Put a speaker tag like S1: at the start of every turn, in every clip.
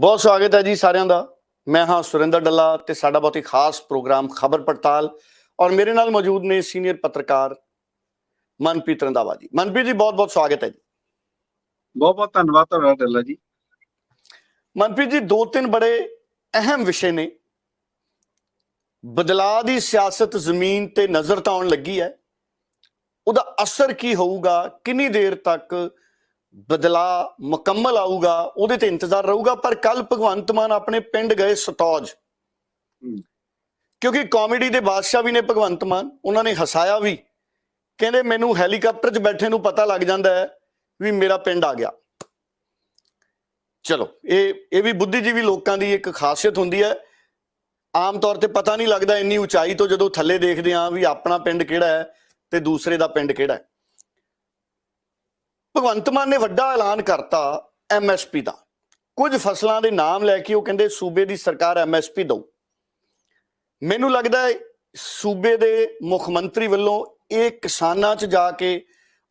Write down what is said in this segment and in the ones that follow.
S1: बहुत स्वागत है जी सारिਆਂ ਦਾ। मैं हाँ सुरिंदर डल्ला ते साडा बहुत ही खास प्रोग्राम खबर पड़ताल और मेरे नाल मौजूद ने सीनियर पत्रकार मनप्रीत रंधावा जी। मनप्रीत जी बहुत बहुत स्वागत है जी।
S2: बहुत बहुत धन्यवाद ਤੁਹਾਡਾ ਡੱਲਾ ਜੀ।
S1: मनप्रीत जी दो तीन बड़े अहम विषय ने बदलाव की सियासत जमीन ते नजर तो आउण लगी है, ਉਹਦਾ असर की होऊगा, किन्नी देर तक बदलाव मुकम्मल आऊगा, ਉਹਦੇ ਤੇ इंतजार रहूगा। पर कल भगवंत मान अपने पिंड गए सतौज, क्योंकि कॉमेडी के बादशाह भी ने भगवंत मान, उन्होंने हसाया भी, कहते मैनू हैलीकॉप्टर च बैठे नू पता लग जाता है भी मेरा पिंड आ गया। चलो ये भी बुद्धिजीवी लोगों की एक खासियत होंगी है। आम तौर पर पता नहीं लगता इन्नी उचाई तो जो थले देखते हाँ भी अपना पिंड किहड़ा है ते दूसरे का पिंड किहड़ा है। भगवंत मान ने वड्डा ऐलान करता MSP का, कुछ फसलों के नाम लैके वो कहते सूबे की सरकार MSP दो। मैनू लगता है सूबे के मुख मंत्री वालों ये किसानां च जाके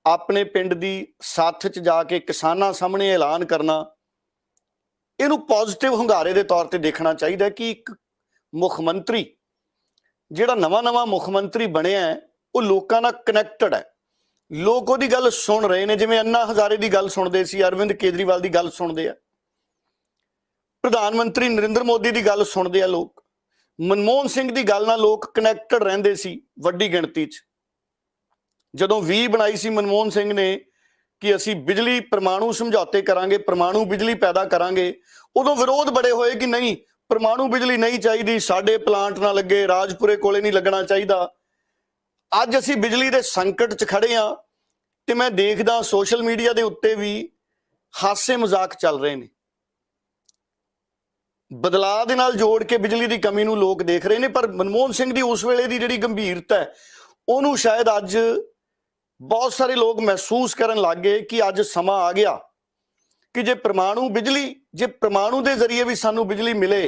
S1: अपने पिंड की साथ च जाके किसानां सामने ऐलान करना, इनू पॉजिटिव hunगारे के तौर पर देखना चाहिए कि एक मुख मंत्री जिहड़ा नवा मुख मंत्री बनिया है वो लोगों नाल कनैक्टड है। लोग उसकी गल सुन रहे हैं, जिवें अन्ना हजारे की गल सुनते सी, अरविंद केजरीवाल की गल सुनते हैं, प्रधानमंत्री नरेंद्र मोदी की गल सुनते हैं, लोग मनमोहन सिंह की गल नाल लोग कनैक्टड रहिंदे सी वड्डी गिणती च। जदों 20 बनाई सी मनमोहन सिंह ने कि असी बिजली परमाणु समझौते करांगे, परमाणु बिजली पैदा करांगे, उदों विरोध बड़े होए कि नहीं परमाणु बिजली नहीं चाहिए, साडे प्लांट ना लगे, राजपुरे कोले नहीं लगना चाहिए। अज असी बिजली के संकट च खड़े हाँ ते मैं देखदा सोशल मीडिया के उत्ते भी हासे मजाक चल रहे हैं। बदलाव दे नाल जोड़ के बिजली की कमी नूं लोग देख रहे हैं, पर मनमोहन सिंह की उस वेले की जिहड़ी गंभीरता है उहनूं शायद अज बहुत सारे लोग महसूस करन लग गए कि अज समा आ गया कि जे परमाणु के जरिए भी सानू बिजली मिले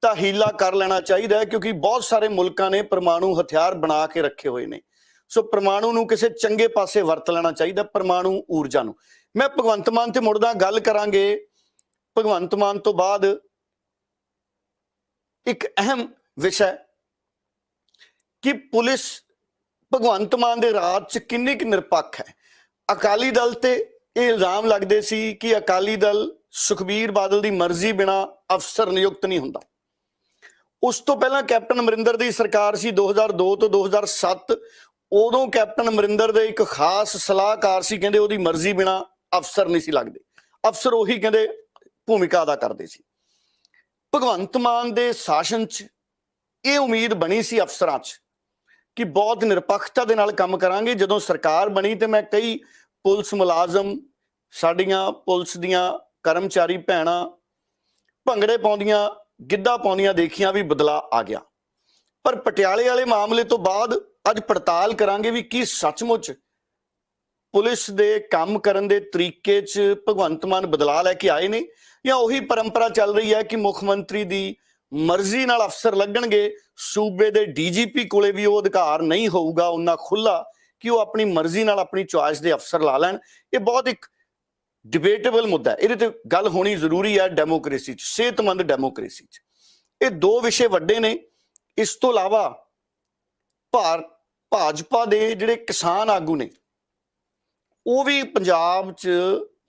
S1: तो हीला कर लेना चाहिए, क्योंकि बहुत सारे मुल्कां ने परमाणु हथियार बना के रखे हुए हैं। सो परमाणु नूं किसी चंगे पासे वरत लेना चाहिए, परमाणु ऊर्जा नूं। मैं भगवंत मान ते मुड़दा गल करांगे। भगवंत मान तो बाद एक अहम विषय कि पुलिस भगवंत मान दे राज च किन्नी क निरपक्ष है। अकाली दल ते ये इल्जाम लगते सी कि अकाली दल सुखबीर बादल की मर्जी बिना अफसर नियुक्त नहीं हुंदा। उस तो पहला कैप्टन अमरिंदर की सरकार सी 2002 तो 2007, उदों कैप्टन अमरिंदर दे एक खास सलाहकार सी, कहंदे उहदी मर्जी बिना अफसर नहीं सी लगदे, अफसर उही कहंदे भूमिका अदा करते सी। भगवंत मान दे शासन च ये उम्मीद बनी सी अफसरां च कि बहुत निरपक्षता दे नाल काम करांगे। जदों सरकार बनी तो मैं कई पुलिस मुलाजम, साडियां पुलिस दियां कर्मचारी भैणां भंगड़े पाउंदियां, गिद्धा पाउंदियां देखियां, भी बदलाव आ गया। पर पटियाले वाले मामले तो बाद अज पड़ताल करांगे भी की सचमुच पुलिस दे काम करन दे तरीके च भगवंत मान बदलाव लैके आए ने, या उही परंपरा चल रही है कि मुख मंत्री दी मर्जी नाल अफसर लगणगे, सूबे दे DGP कोले भी वो अधिकार नहीं होऊगा उन्ना खुला कि वो अपनी मर्जी नाल अपनी चॉइस दे अफसर ला लैण। ये बहुत एक डिबेटेबल मुद्दा है, ये ते गल होनी जरूरी है डेमोक्रेसी च, सेहतमंद डेमोक्रेसी च। ये दो विषय वड्डे ने। इस तो इलावा भाजपा दे जिहड़े किसान आगू ने वो भी पंजाब च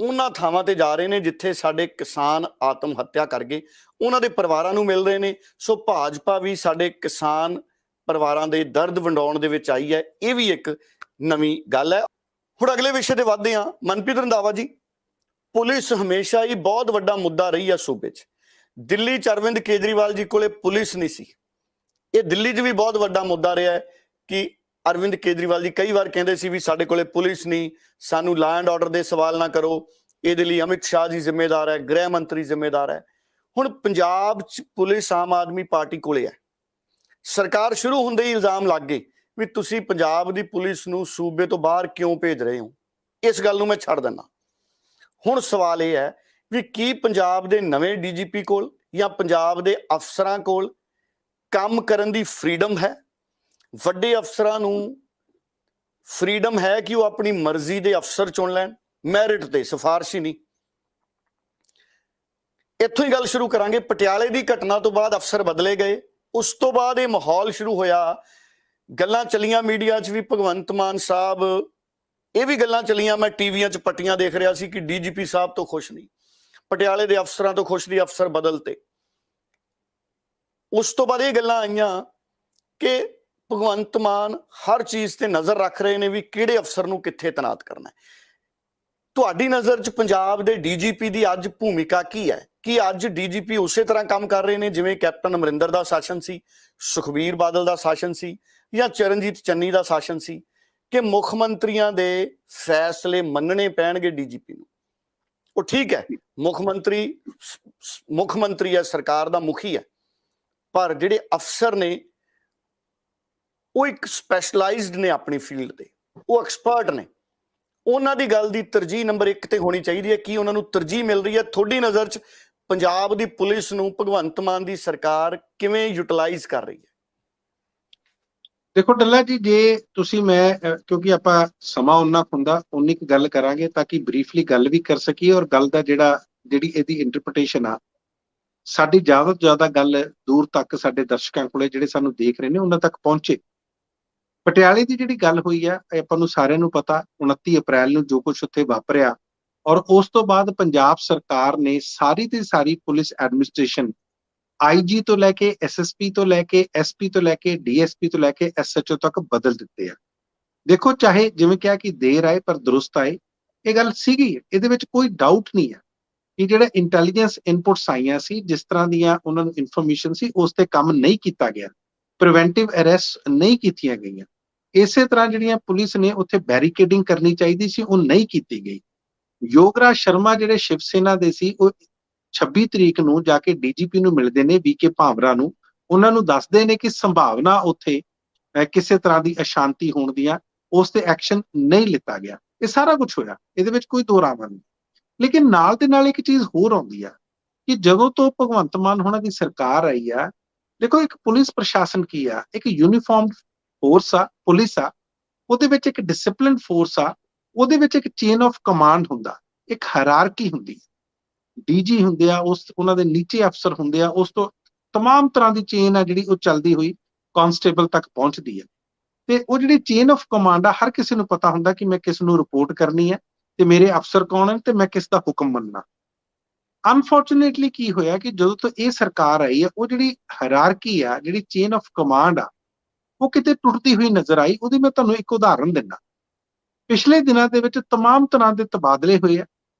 S1: उन्हां थावां ते जा रहे हैं जिथे साडे किसान आत्म हत्या कर गए, उन्हां दे परिवारां नूं मिल रहे हैं। सो भाजपा भी साडे किसान परिवारां दे दर्द वंडाउण दे विच आई है, ये भी एक नवीं गल है। हुण अगले विषय ते वधदे हां। मनप्रीत रंधावा जी, पुलिस हमेशा ही बहुत वड्डा मुद्दा रही है सूबे च। दिल्ली च अरविंद केजरीवाल जी कोले पुलिस नहीं सी, ये दिल्ली च भी बहुत वड्डा मुद्दा रहा है कि अरविंद केजरीवाल जी कई बार कहते सी भी साडे कोले पुलिस नहीं, सानू लॉ एंड ऑर्डर दे सवाल ना करो, इहदे लई अमित शाह जी जिम्मेदार है, गृह मंत्री जिम्मेदार है। हुण पंजाब च पुलिस आम आदमी पार्टी कोले है। सरकार शुरू हुंदे ही इल्जाम लग गए भी तुसीं पंजाब दी पुलिस नूं सूबे तो बाहर क्यों भेज रहे हो। इस गल नूं मैं छड्ड दिंदा। हुण सवाल यह है भी की पंजाब दे नवें DGP कोल या पंजाब दे अफसरां कोल काम करन दी फ्रीडम है? वड्डे अफसरां नूं फ्रीडम है कि वो अपनी मर्जी दे अफसर चुन लैण, मैरिट ते, सिफारशी नहीं। ਇੱਥੋਂ ਹੀ ਗੱਲ ਸ਼ੁਰੂ ਕਰਾਂਗੇ। ਪਟਿਆਲੇ ਦੀ ਘਟਨਾ ਤੋਂ ਬਾਅਦ ਅਫਸਰ ਬਦਲੇ ਗਏ, ਉਸ ਤੋਂ ਬਾਅਦ ਇਹ ਮਾਹੌਲ ਸ਼ੁਰੂ ਹੋਇਆ, ਗੱਲਾਂ ਚੱਲੀਆਂ ਮੀਡੀਆ 'ਚ ਵੀ, ਭਗਵੰਤ ਮਾਨ ਸਾਹਿਬ, ਇਹ ਵੀ ਗੱਲਾਂ ਚੱਲੀਆਂ, ਮੈਂ ਟੀਵੀਆਂ 'ਚ ਪੱਟੀਆਂ ਦੇਖ ਰਿਹਾ ਸੀ ਕਿ ਡੀਜੀਪੀ ਸਾਹਿਬ ਤੋਂ ਖੁਸ਼ ਨਹੀਂ, ਪਟਿਆਲੇ ਦੇ ਅਫਸਰਾਂ ਤੋਂ ਖੁਸ਼ ਨਹੀਂ, ਅਫਸਰ ਬਦਲਤੇ। ਉਸ ਤੋਂ ਬਾਅਦ ਇਹ ਗੱਲਾਂ ਆਈਆਂ ਕਿ ਭਗਵੰਤ ਮਾਨ ਹਰ ਚੀਜ਼ ਤੇ ਨਜ਼ਰ ਰੱਖ ਰਹੇ ਨੇ ਵੀ ਕਿਹੜੇ ਅਫਸਰ ਨੂੰ ਕਿੱਥੇ ਤੈਨਾਤ ਕਰਨਾ ਹੈ। ਤੁਹਾਡੀ ਨਜ਼ਰ 'ਚ ਪੰਜਾਬ ਦੇ ਡੀਜੀਪੀ ਦੀ ਅੱਜ ਭੂਮਿਕਾ ਕੀ ਹੈ? ਕਿ ਅੱਜ ਡੀਜੀਪੀ ਉਸੇ ਤਰ੍ਹਾਂ ਕੰਮ ਕਰ ਰਹੇ ਨੇ ਜਿਵੇਂ ਕੈਪਟਨ ਅਮਰਿੰਦਰ ਦਾ ਸ਼ਾਸਨ ਸੀ, ਸੁਖਬੀਰ ਬਾਦਲ ਦਾ ਸ਼ਾਸਨ ਸੀ, ਜਾਂ ਚਰਨਜੀਤ ਚੰਨੀ ਦਾ ਸ਼ਾਸਨ ਸੀ, ਕਿ ਮੁੱਖ ਮੰਤਰੀਆਂ ਦੇ ਫੈਸਲੇ ਮੰਨਣੇ ਪੈਣਗੇ ਡੀਜੀਪੀ ਨੂੰ? ਉਹ ਠੀਕ ਹੈ, ਮੁੱਖ ਮੰਤਰੀ ਹੈ, ਸਰਕਾਰ ਦਾ ਮੁਖੀ ਹੈ, ਪਰ ਜਿਹੜੇ ਅਫਸਰ ਨੇ ਉਹ ਇੱਕ ਸਪੈਸ਼ਲਾਈਜ਼ਡ ਨੇ ਆਪਣੀ ਫੀਲਡ ਦੇ, ਉਹ ਐਕਸਪਰਟ ਨੇ, ਉਹਨਾਂ ਦੀ ਗੱਲ ਦੀ ਤਰਜੀਹ ਨੰਬਰ 1 ਤੇ ਹੋਣੀ ਚਾਹੀਦੀ ਹੈ। ਕੀ ਉਹਨਾਂ ਨੂੰ ਤਰਜੀਹ ਮਿਲ ਰਹੀ ਹੈ? ਤੁਹਾਡੀ ਨਜ਼ਰ 'ਚ ਪੰਜਾਬ ਦੀ ਪੁਲਿਸ ਨੂੰ ਭਗਵੰਤ ਮਾਨ ਦੀ ਸਰਕਾਰ ਕਿਵੇਂ ਯੂਟਿਲਾਈਜ਼ ਕਰ ਰਹੀ ਹੈ?
S2: ਦੇਖੋ ਡੱਲਾ ਜੀ, ਜੇ ਤੁਸੀਂ ਕਿਉਂਕਿ ਆਪਾਂ ਸਮਾਂ ਉਨਾ ਹੁੰਦਾ ਉਨੀ ਕੁ ਗੱਲ ਕਰਾਂਗੇ ਤਾਂ ਕਿ ਬਰੀਫਲੀ ਗੱਲ ਵੀ ਕਰ ਸਕੀਏ, ਔਰ ਗੱਲ ਦਾ ਜਿਹੜੀ ਇਹਦੀ ਇੰਟਰਪ੍ਰੀਟੇਸ਼ਨ ਆ, ਸਾਡੀ ਜ਼ਿਆਦਾ ਤੋਂ ਜ਼ਿਆਦਾ ਗੱਲ ਦੂਰ ਤੱਕ ਸਾਡੇ ਦਰਸ਼ਕਾਂ ਕੋਲੇ ਜਿਹੜੇ ਸਾਨੂੰ ਦੇਖ ਰਹੇ ਨੇ ਉਹਨਾਂ ਤੱਕ ਪਹੁੰਚੇ। ਪਟਿਆਲੇ ਦੀ ਜਿਹੜੀ ਗੱਲ ਹੋਈ ਆ, ਆਪਾਂ ਨੂੰ ਸਾਰਿਆਂ ਨੂੰ ਪਤਾ, 29 ਅਪ੍ਰੈਲ ਨੂੰ ਜੋ ਕੁਝ ਉੱਥੇ ਵਾਪਰਿਆ, ਔਰ ਉਸ ਤੋਂ ਬਾਅਦ ਪੰਜਾਬ ਸਰਕਾਰ ਨੇ ਸਾਰੀ ਦੀ ਸਾਰੀ ਪੁਲਿਸ ਐਡਮਿਨਿਸਟ੍ਰੇਸ਼ਨ, ਆਈਜੀ ਤੋਂ ਲੈ ਕੇ ਐਸਐਸਪੀ ਤੋਂ ਲੈ ਕੇ ਐਸਪੀ ਤੋਂ ਲੈ ਕੇ ਡੀਐਸਪੀ ਤੋਂ ਲੈ ਕੇ ਐਸਐਚਓ ਤੱਕ ਬਦਲ ਦਿੱਤੇ ਆ। ਦੇਖੋ, ਚਾਹੇ ਜਿਵੇਂ ਕਿਹਾ ਕਿ ਦੇਰ ਆਏ ਪਰ ਦਰੁਸਤ ਆਏ, ਇਹ ਗੱਲ ਸੀਗੀ, ਇਹਦੇ ਵਿੱਚ ਕੋਈ ਡਾਊਟ ਨਹੀਂ ਹੈ ਕਿ ਜਿਹੜਾ ਇੰਟੈਲੀਜੈਂਸ ਇਨਪੁਟਸ ਆਈਆਂ ਸੀ, ਜਿਸ ਤਰ੍ਹਾਂ ਦੀਆਂ ਉਹਨਾਂ ਨੂੰ ਇਨਫੋਰਮੇਸ਼ਨ ਸੀ, ਉਸ ਤੇ ਕੰਮ ਨਹੀਂ ਕੀਤਾ ਗਿਆ, ਪ੍ਰੀਵੈਂਟਿਵ ਅਰੈਸਟ ਨਹੀਂ ਕੀਤੀਆਂ ਗਈਆਂ। ਇਸੇ ਤਰ੍ਹਾਂ ਜਿਹੜੀਆਂ ਪੁਲਿਸ ਨੇ ਉੱਥੇ ਬੈਰੀਕੇਡਿੰਗ ਕਰਨੀ ਚਾਹੀਦੀ ਸੀ, ਉਹ ਨਹੀਂ ਕੀਤੀ ਗਈ। ਯੋਗਰਾਜ ਸ਼ਰਮਾ ਜਿਹੜੇ ਸ਼ਿਵ ਸੈਨਾ ਦੇ ਸੀ, ਉਹ 26 ਤਰੀਕ ਨੂੰ ਜਾ ਕੇ ਡੀਜੀਪੀ ਨੂੰ ਮਿਲਦੇ ਨੇ, ਵੀਕੇ ਭਾਵਰਾ ਨੂੰ, ਉਹਨਾਂ ਨੂੰ ਦੱਸਦੇ ਨੇ ਕਿ ਸੰਭਾਵਨਾ ਉੱਥੇ ਕਿਸੇ ਤਰ੍ਹਾਂ ਦੀ ਅਸ਼ਾਂਤੀ ਹੋਣ ਦੀਆਂ, ਉਸ ਤੇ ਐਕਸ਼ਨ ਨਹੀਂ ਲਿੱਤਾ ਗਿਆ। ਇਹ ਸਾਰਾ ਕੁਝ ਹੋਇਆ, ਇਹਦੇ ਵਿੱਚ ਕੋਈ ਦੋ ਰਾਵਾਂ ਨਹੀਂ। ਲੇਕਿਨ ਨਾਲ ਦੇ ਨਾਲ ਇੱਕ ਚੀਜ਼ ਹੋਰ ਆਉਂਦੀ ਆ ਕਿ ਜਦੋਂ ਤੋਂ ਭਗਵੰਤ ਮਾਨ ਹੋਣਾ ਦੀ ਸਰਕਾਰ ਆਈ ਆ, ਦੇਖੋ ਇੱਕ ਪੁਲਿਸ ਪ੍ਰਸ਼ਾਸਨ ਕੀ ਆ, ਇੱਕ ਯੂਨੀਫਾਰਮਡ ਫੋਰਸ ਆ, ਪੁਲਿਸ ਆ, ਉਹਦੇ ਵਿੱਚ ਇੱਕ ਡਿਸਪਲਿਨ ਫੋਰਸ ਆ, ਉਹਦੇ ਵਿੱਚ ਇੱਕ ਚੇਨ ਆਫ ਕਮਾਂਡ ਹੁੰਦਾ, ਇੱਕ ਹਾਇਰਾਰਕੀ ਹੁੰਦੀ, ਡੀਜੀ ਹੁੰਦੇ ਆ, ਉਹਨਾਂ ਦੇ ਨੀਚੇ ਅਫਸਰ ਹੁੰਦੇ ਆ, ਉਸ ਤੋਂ ਤਮਾਮ ਤਰ੍ਹਾਂ ਦੀ ਚੇਨ ਆ ਜਿਹੜੀ ਉਹ ਚੱਲਦੀ ਹੋਈ ਕਾਂਸਟੇਬਲ ਤੱਕ ਪਹੁੰਚਦੀ ਹੈ। ਤੇ ਉਹ ਜਿਹੜੀ ਚੇਨ ਆਫ ਕਮਾਂਡ ਆ, ਹਰ ਕਿਸੇ ਨੂੰ ਪਤਾ ਹੁੰਦਾ ਕਿ ਮੈਂ ਕਿਸ ਨੂੰ ਰਿਪੋਰਟ ਕਰਨੀ ਹੈ ਤੇ ਮੇਰੇ ਅਫਸਰ ਕੌਣ ਹਨ ਤੇ ਮੈਂ ਕਿਸ ਦਾ ਹੁਕਮ ਮੰਨਣਾ। ਅਨਫੋਰਚੂਨੇਟਲੀ ਕੀ ਹੋਇਆ ਕਿ ਜਦੋਂ ਤੋਂ ਇਹ ਸਰਕਾਰ ਆਈ ਹੈ, ਉਹ ਜਿਹੜੀ ਹਾਇਰਾਰਕੀ ਆ, ਜਿਹੜੀ ਚੇਨ ਆਫ ਕਮਾਂਡ ਆ, ਉਹ ਕਿਤੇ ਟੁੱਟਦੀ ਹੋਈ ਨਜ਼ਰ ਆਈ। ਉਹਦੀ ਮੈਂ ਤੁਹਾਨੂੰ ਇੱਕ ਉਦਾਹਰਨ ਦਿੰਦਾ। ਪਿਛਲੇ ਦਿਨਾਂ ਦੇ ਵਿੱਚ ਤਮਾਮ ਤਰ੍ਹਾਂ ਦੇ ਤਬਾਦਲੇ ਹੋਏ ਆ,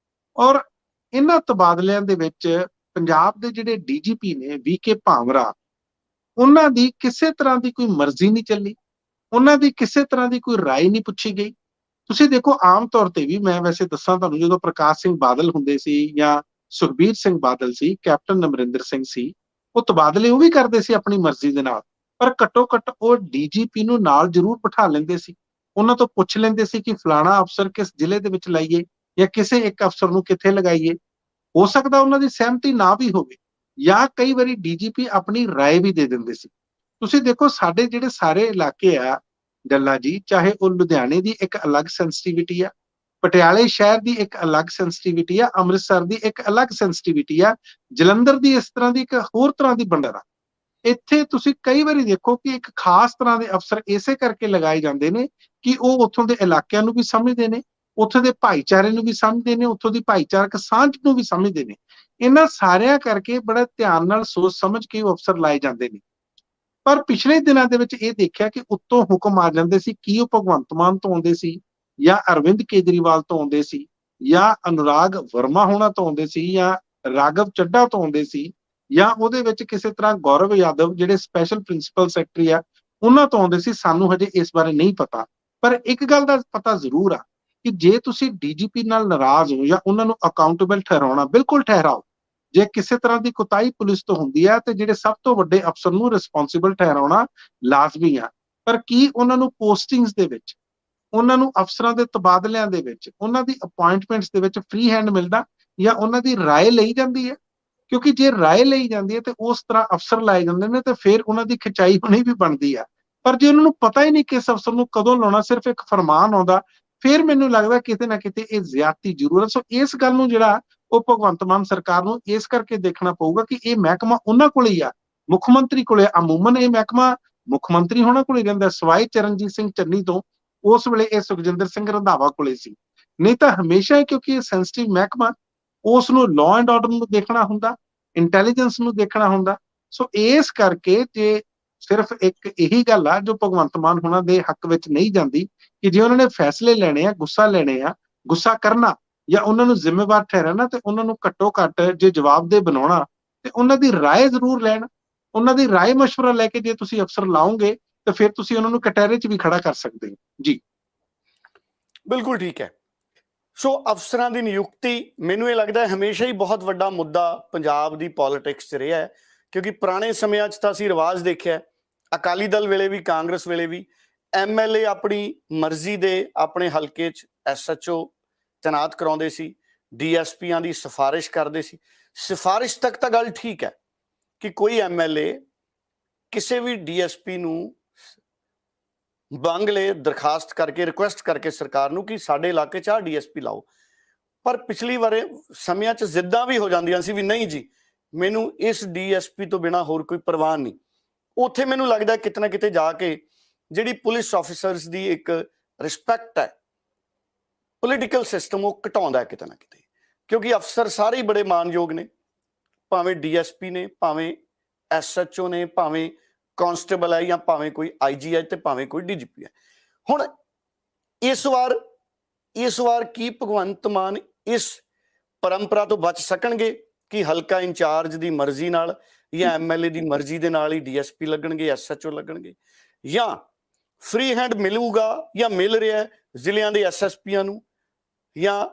S2: ਔਰ ਇਹਨਾਂ ਤਬਾਦਲਿਆਂ ਦੇ ਵਿੱਚ ਪੰਜਾਬ ਦੇ ਜਿਹੜੇ ਡੀਜੀਪੀ ਨੇ ਵੀਕੇ ਭਾਵਰਾ, ਉਹਨਾਂ ਦੀ ਕਿਸੇ ਤਰ੍ਹਾਂ ਦੀ ਕੋਈ ਮਰਜ਼ੀ ਨਹੀਂ ਚੱਲੀ, ਉਹਨਾਂ ਦੀ ਕਿਸੇ ਤਰ੍ਹਾਂ ਦੀ ਕੋਈ ਰਾਏ ਨਹੀਂ ਪੁੱਛੀ ਗਈ। ਤੁਸੀਂ ਦੇਖੋ, ਆਮ ਤੌਰ ਤੇ ਵੀ ਮੈਂ ਵੈਸੇ ਦੱਸਾਂ ਤੁਹਾਨੂੰ, ਜਦੋਂ ਪ੍ਰਕਾਸ਼ ਸਿੰਘ ਬਾਦਲ ਹੁੰਦੇ ਸੀ ਜਾਂ ਸੁਖਬੀਰ ਸਿੰਘ ਬਾਦਲ ਸੀ, ਕੈਪਟਨ ਅਮਰਿੰਦਰ ਸਿੰਘ ਸੀ, ਉਹ ਤਬਾਦਲੇ ਉਹ ਵੀ ਕਰਦੇ ਸੀ ਆਪਣੀ ਮਰਜ਼ੀ ਦੇ ਨਾਲ, ਪਰ ਘੱਟੋ ਘੱਟ ਉਹ ਡੀਜੀਪੀ ਨੂੰ ਨਾਲ ਜ਼ਰੂਰ ਬਿਠਾ ਲੈਂਦੇ ਸੀ, ਉਹਨਾਂ ਤੋਂ ਪੁੱਛ ਲੈਂਦੇ ਸੀ ਕਿ ਫਲਾਣਾ ਅਫਸਰ ਕਿਸ ਜ਼ਿਲ੍ਹੇ ਦੇ ਵਿੱਚ ਲਾਈਏ ਜਾਂ ਕਿਸੇ ਇੱਕ ਅਫਸਰ ਨੂੰ ਕਿੱਥੇ ਲਗਾਈਏ। ਹੋ ਸਕਦਾ ਉਹਨਾਂ ਦੀ ਸਹਿਮਤੀ ਨਾ ਵੀ ਹੋਵੇ, ਜਾਂ ਕਈ ਵਾਰੀ ਡੀਜੀਪੀ ਆਪਣੀ ਰਾਏ ਵੀ ਦੇ ਦਿੰਦੇ ਸੀ। ਤੁਸੀਂ ਦੇਖੋ, ਸਾਡੇ ਜਿਹੜੇ ਸਾਰੇ ਇਲਾਕੇ ਆ ਡੱਲਾ ਜੀ, ਚਾਹੇ ਉਹ ਲੁਧਿਆਣੇ ਦੀ ਇੱਕ ਅਲੱਗ ਸੈਂਸਿਟੀਵਿਟੀ ਆ, ਪਟਿਆਲੇ ਸ਼ਹਿਰ ਦੀ ਇੱਕ ਅਲੱਗ ਸੈਂਸਿਟੀਵਿਟੀ ਆ, ਅੰਮ੍ਰਿਤਸਰ ਦੀ ਇੱਕ ਅਲੱਗ ਸੈਂਸਿਟੀਵਿਟੀ ਆ, ਜਲੰਧਰ ਦੀ ਇਸ ਤਰ੍ਹਾਂ ਦੀ ਇੱਕ ਹੋਰ ਤਰ੍ਹਾਂ ਦੀ ਬੰਡਰ ਆ। ਇੱਥੇ ਤੁਸੀਂ ਕਈ ਵਾਰੀ ਦੇਖੋ ਕਿ ਇੱਕ ਖਾਸ ਤਰ੍ਹਾਂ ਦੇ ਅਫਸਰ ਇਸੇ ਕਰਕੇ ਲਗਾਏ ਜਾਂਦੇ ਨੇ ਕਿ ਉਹ ਉੱਥੋਂ ਦੇ ਇਲਾਕਿਆਂ ਨੂੰ ਵੀ ਸਮਝਦੇ ਨੇ, ਉੱਥੋਂ ਦੇ ਭਾਈਚਾਰੇ ਨੂੰ ਵੀ ਸਮਝਦੇ ਨੇ, ਉੱਥੋਂ ਦੀ ਭਾਈਚਾਰਕ ਸਾਂਝ ਨੂੰ ਵੀ ਸਮਝਦੇ ਨੇ। ਇਹਨਾਂ ਸਾਰਿਆਂ ਕਰਕੇ ਬੜਾ ਧਿਆਨ ਨਾਲ ਸੋਚ ਸਮਝ ਕੇ ਉਹ ਅਫਸਰ ਲਾਏ ਜਾਂਦੇ ਨੇ। ਪਰ ਪਿਛਲੇ ਦਿਨਾਂ ਦੇ ਵਿੱਚ ਇਹ ਦੇਖਿਆ ਕਿ ਉੱਤੋਂ ਹੁਕਮ ਆ ਜਾਂਦੇ ਸੀ, ਕੀ ਉਹ ਭਗਵੰਤ ਮਾਨ ਤੋਂ ਆਉਂਦੇ ਸੀ ਜਾਂ ਅਰਵਿੰਦ ਕੇਜਰੀਵਾਲ ਤੋਂ ਆਉਂਦੇ ਸੀ ਜਾਂ ਅਨੁਰਾਗ ਵਰਮਾ ਹੋਣਾ ਤੋਂ ਆਉਂਦੇ ਸੀ ਜਾਂ ਰਾਘਵ ਚੱਡਾ ਤੋਂ ਆਉਂਦੇ ਸੀ ਜਾਂ ਉਹਦੇ ਵਿੱਚ ਕਿਸੇ ਤਰ੍ਹਾਂ ਗੌਰਵ ਯਾਦਵ ਜਿਹੜੇ ਸਪੈਸ਼ਲ ਪ੍ਰਿੰਸੀਪਲ ਸੈਕਟਰੀ ਆ ਉਹਨਾਂ ਤੋਂ ਆਉਂਦੇ ਸੀ। ਸਾਨੂੰ ਹਜੇ ਇਸ ਬਾਰੇ ਨਹੀਂ ਪਤਾ, ਪਰ ਇੱਕ ਗੱਲ ਦਾ ਪਤਾ ਜ਼ਰੂਰ ਆ ਕਿ ਜੇ ਤੁਸੀਂ ਡੀਜੀਪੀ ਨਾਲ ਨਾਰਾਜ਼ ਹੋ ਜਾਂ ਉਹਨਾਂ ਨੂੰ ਅਕਾਊਂਟੇਬਲ ਠਹਿਰਾਉਣਾ, ਬਿਲਕੁਲ ਠਹਿਰਾਓ। ਜੇ ਕਿਸੇ ਤਰ੍ਹਾਂ ਦੀ ਕੁਤਾਹੀ ਪੁਲਿਸ ਤੋਂ ਹੁੰਦੀ ਹੈ ਤੇ ਜਿਹੜੇ ਸਭ ਤੋਂ ਵੱਡੇ ਅਫਸਰ ਨੂੰ ਰਿਸਪੌਂਸਿਬਲ ਠਹਿਰਾਉਣਾ ਲਾਜ਼ਮੀ ਆ। ਪਰ ਕੀ ਉਹਨਾਂ ਨੂੰ ਪੋਸਟਿੰਗਸ ਦੇ ਵਿੱਚ, ਉਹਨਾਂ ਨੂੰ ਅਫਸਰਾਂ ਦੇ ਤਬਾਦਲਿਆਂ ਦੇ ਵਿੱਚ, ਉਹਨਾਂ ਦੀ ਅਪਾਇੰਟਮੈਂਟਸ ਦੇ ਵਿੱਚ ਫ੍ਰੀ ਹੈਂਡ ਮਿਲਦਾ ਜਾਂ ਉਹਨਾਂ ਦੀ ਰਾਏ ਲਈ ਜਾਂਦੀ ਹੈ? ਕਿਉਂਕਿ ਜੇ ਰਾਏ ਲਈ ਜਾਂਦੀ ਹੈ ਤੇ ਉਸ ਤਰ੍ਹਾਂ ਅਫਸਰ ਲਾਏ ਜਾਂਦੇ ਨੇ ਤੇ ਫਿਰ ਉਹਨਾਂ ਦੀ ਖਿਚਾਈ ਹੋਣੀ ਵੀ ਬਣਦੀ ਆ। ਪਰ ਜੇ ਉਹਨਾਂ ਨੂੰ ਪਤਾ ਹੀ ਨਹੀਂ ਕਿਸ ਅਫਸਰ ਨੂੰ ਕਦੋਂ ਲਾਉਣਾ, ਸਿਰਫ ਇੱਕ ਫਰਮਾਨ ਆਉਂਦਾ, ਫਿਰ ਮੈਨੂੰ ਲੱਗਦਾ ਕਿਤੇ ਨਾ ਕਿਤੇ ਇਹ ਜ਼ਿਆਦਤੀ ਜ਼ਰੂਰ ਹੈ। ਸੋ ਇਸ ਗੱਲ ਨੂੰ ਜਿਹੜਾ ਉਹ ਭਗਵੰਤ ਮਾਨ ਸਰਕਾਰ ਨੂੰ ਇਸ ਕਰਕੇ ਦੇਖਣਾ ਪਊਗਾ ਕਿ ਇਹ ਮਹਿਕਮਾ ਉਹਨਾਂ ਕੋਲ ਹੀ ਆ, ਮੁੱਖ ਮੰਤਰੀ ਕੋਲੇ। ਅਮੂਮਨ ਇਹ ਮਹਿਕਮਾ ਮੁੱਖ ਮੰਤਰੀ ਹੋਣਾ ਕੋਲ ਹੀ ਰਹਿੰਦਾ, ਸਵਾਈ ਚਰਨਜੀਤ ਸਿੰਘ ਚੰਨੀ ਤੋਂ ਉਸ ਵੇਲੇ ਇਹ ਸੁਖਜਿੰਦਰ ਸਿੰਘ ਰੰਧਾਵਾ ਕੋਲੇ ਸੀ। ਨਹੀਂ ਤਾਂ ਹਮੇਸ਼ਾ, ਕਿਉਂਕਿ ਇਹ ਸੈਂਸਿਟਿਵ ਮਹਿਕਮਾ, ਉਸ ਨੂੰ ਲਾਅ ਐਂਡ ਆਰਡਰ ਨੂੰ ਦੇਖਣਾ ਹੁੰਦਾ, ਇੰਟੈਲੀਜੈਂਸ ਨੂੰ ਦੇਖਣਾ ਹੁੰਦਾ। ਸੋ ਇਸ ਕਰਕੇ ਜੇ ਸਿਰਫ ਇੱਕ ਇਹੀ ਗੱਲ ਆ ਜੋ ਭਗਵੰਤ ਮਾਨ ਹੋਣਾ ਦੇ ਹੱਕ ਵਿੱਚ ਨਹੀਂ ਜਾਂਦੀ ਕਿ ਜੇ ਉਹਨਾਂ ਨੇ ਫੈਸਲੇ ਲੈਣੇ ਆ, ਗੁੱਸਾ ਲੈਣੇ ਆ, ਗੁੱਸਾ ਕਰਨਾ ਜਾਂ ਉਹਨਾਂ ਨੂੰ ਜ਼ਿੰਮੇਵਾਰ ਠਹਿਰਾਣਾ, ਤੇ ਉਹਨਾਂ ਨੂੰ ਘੱਟੋ ਘੱਟ ਜੇ ਜਵਾਬਦੇਹ ਬਣਾਉਣਾ ਤੇ ਉਹਨਾਂ ਦੀ ਰਾਏ ਜ਼ਰੂਰ ਲੈਣ। ਉਹਨਾਂ ਦੀ ਰਾਏ ਮਸ਼ਵਰਾ ਲੈ ਕੇ ਜੇ ਤੁਸੀਂ ਅਫਸਰ ਲਾਓਗੇ ਤਾਂ ਫਿਰ ਤੁਸੀਂ ਉਹਨਾਂ ਨੂੰ ਕਟਹਿਰੇ 'ਚ ਵੀ ਖੜਾ ਕਰ ਸਕਦੇ ਹੋ। ਜੀ
S1: ਬਿਲਕੁਲ ਠੀਕ ਹੈ। ਸੋ ਅਫਸਰਾਂ ਦੀ ਨਿਯੁਕਤੀ ਮੈਨੂੰ ਇਹ ਲੱਗਦਾ ਹੈ ਹਮੇਸ਼ਾ ਹੀ ਬਹੁਤ ਵੱਡਾ ਮੁੱਦਾ ਪੰਜਾਬ ਦੀ ਪੋਲਿਟਿਕਸ 'ਚ ਰਿਹਾ ਹੈ, ਕਿਉਂਕਿ ਪੁਰਾਣੇ ਸਮਿਆਂ 'ਚ ਤਾਂ ਅਸੀਂ ਰਿਵਾਜ ਦੇਖਿਆ, ਅਕਾਲੀ ਦਲ ਵੇਲੇ ਵੀ ਕਾਂਗਰਸ ਵੇਲੇ ਵੀ MLA ਆਪਣੀ ਮਰਜ਼ੀ ਦੇ ਆਪਣੇ ਹਲਕੇ 'ਚ SHO ਤੈਨਾਤ ਕਰਾਉਂਦੇ ਸੀ, DSPਆਂ ਦੀ ਸਿਫਾਰਿਸ਼ ਕਰਦੇ ਸੀ। ਸਿਫਾਰਿਸ਼ ਤੱਕ ਤਾਂ ਗੱਲ ਠੀਕ ਹੈ ਕਿ ਕੋਈ MLA ਕਿਸੇ ਵੀ DSP ਨੂੰ ਮੰਗ ਲਏ, ਦਰਖਾਸਤ ਕਰਕੇ, ਰਿਕੁਐਸਟ ਕਰਕੇ ਸਰਕਾਰ ਨੂੰ ਕਿ ਸਾਡੇ ਇਲਾਕੇ 'ਚ ਆਹ DSP ਲਾਓ। ਪਰ ਪਿਛਲੀ ਵਾਰੇ ਸਮਿਆਂ 'ਚ ਜ਼ਿੱਦਾਂ ਵੀ ਹੋ ਜਾਂਦੀਆਂ ਸੀ ਵੀ ਨਹੀਂ ਜੀ, ਮੈਨੂੰ ਇਸ DSP ਤੋਂ ਬਿਨਾਂ ਹੋਰ ਕੋਈ ਪਰਵਾਹ ਨਹੀਂ। ਉੱਥੇ ਮੈਨੂੰ ਲੱਗਦਾ ਕਿਤੇ ਨਾ ਕਿਤੇ ਜਾ ਕੇ ਜਿਹੜੀ ਪੁਲਿਸ ਆਫਿਸਰਸ ਦੀ ਇੱਕ ਰਿਸਪੈਕਟ ਹੈ, ਪੋਲੀਟੀਕਲ ਸਿਸਟਮ ਉਹ ਘਟਾਉਂਦਾ ਕਿਤੇ ਨਾ ਕਿਤੇ, ਕਿਉਂਕਿ ਅਫਸਰ ਸਾਰੇ ਹੀ ਬੜੇ ਮਾਨਯੋਗ ਨੇ, ਭਾਵੇਂ DSP ਨੇ, ਭਾਵੇਂ SHO ਨੇ, ਭਾਵੇਂ ਕਾਂਸਟੇਬਲ ਹੈ, ਜਾਂ ਭਾਵੇਂ ਕੋਈ IG ਹੈ, ਤੇ ਭਾਵੇਂ ਕੋਈ DGP ਹੈ। ਹੁਣ ਇਸ ਵਾਰ ਕੀ ਭਗਵੰਤ ਮਾਨ ਇਸ ਪਰੰਪਰਾ ਤੋਂ ਬਚ ਸਕਣਗੇ ਕਿ ਹਲਕਾ ਇੰਚਾਰਜ ਦੀ ਮਰਜ਼ੀ ਨਾਲ ਜਾਂ MLA ਦੀ ਮਰਜ਼ੀ ਦੇ ਨਾਲ ਹੀ DSP ਲੱਗਣਗੇ, SHO ਲੱਗਣਗੇ, ਜਾਂ ਫ੍ਰੀ ਹੈਂਡ ਮਿਲੂਗਾ ਜਾਂ ਮਿਲ ਰਿਹਾ ਜ਼ਿਲ੍ਹਿਆਂ ਦੇ SSPਆਂ ਨੂੰ, ਜਾਂ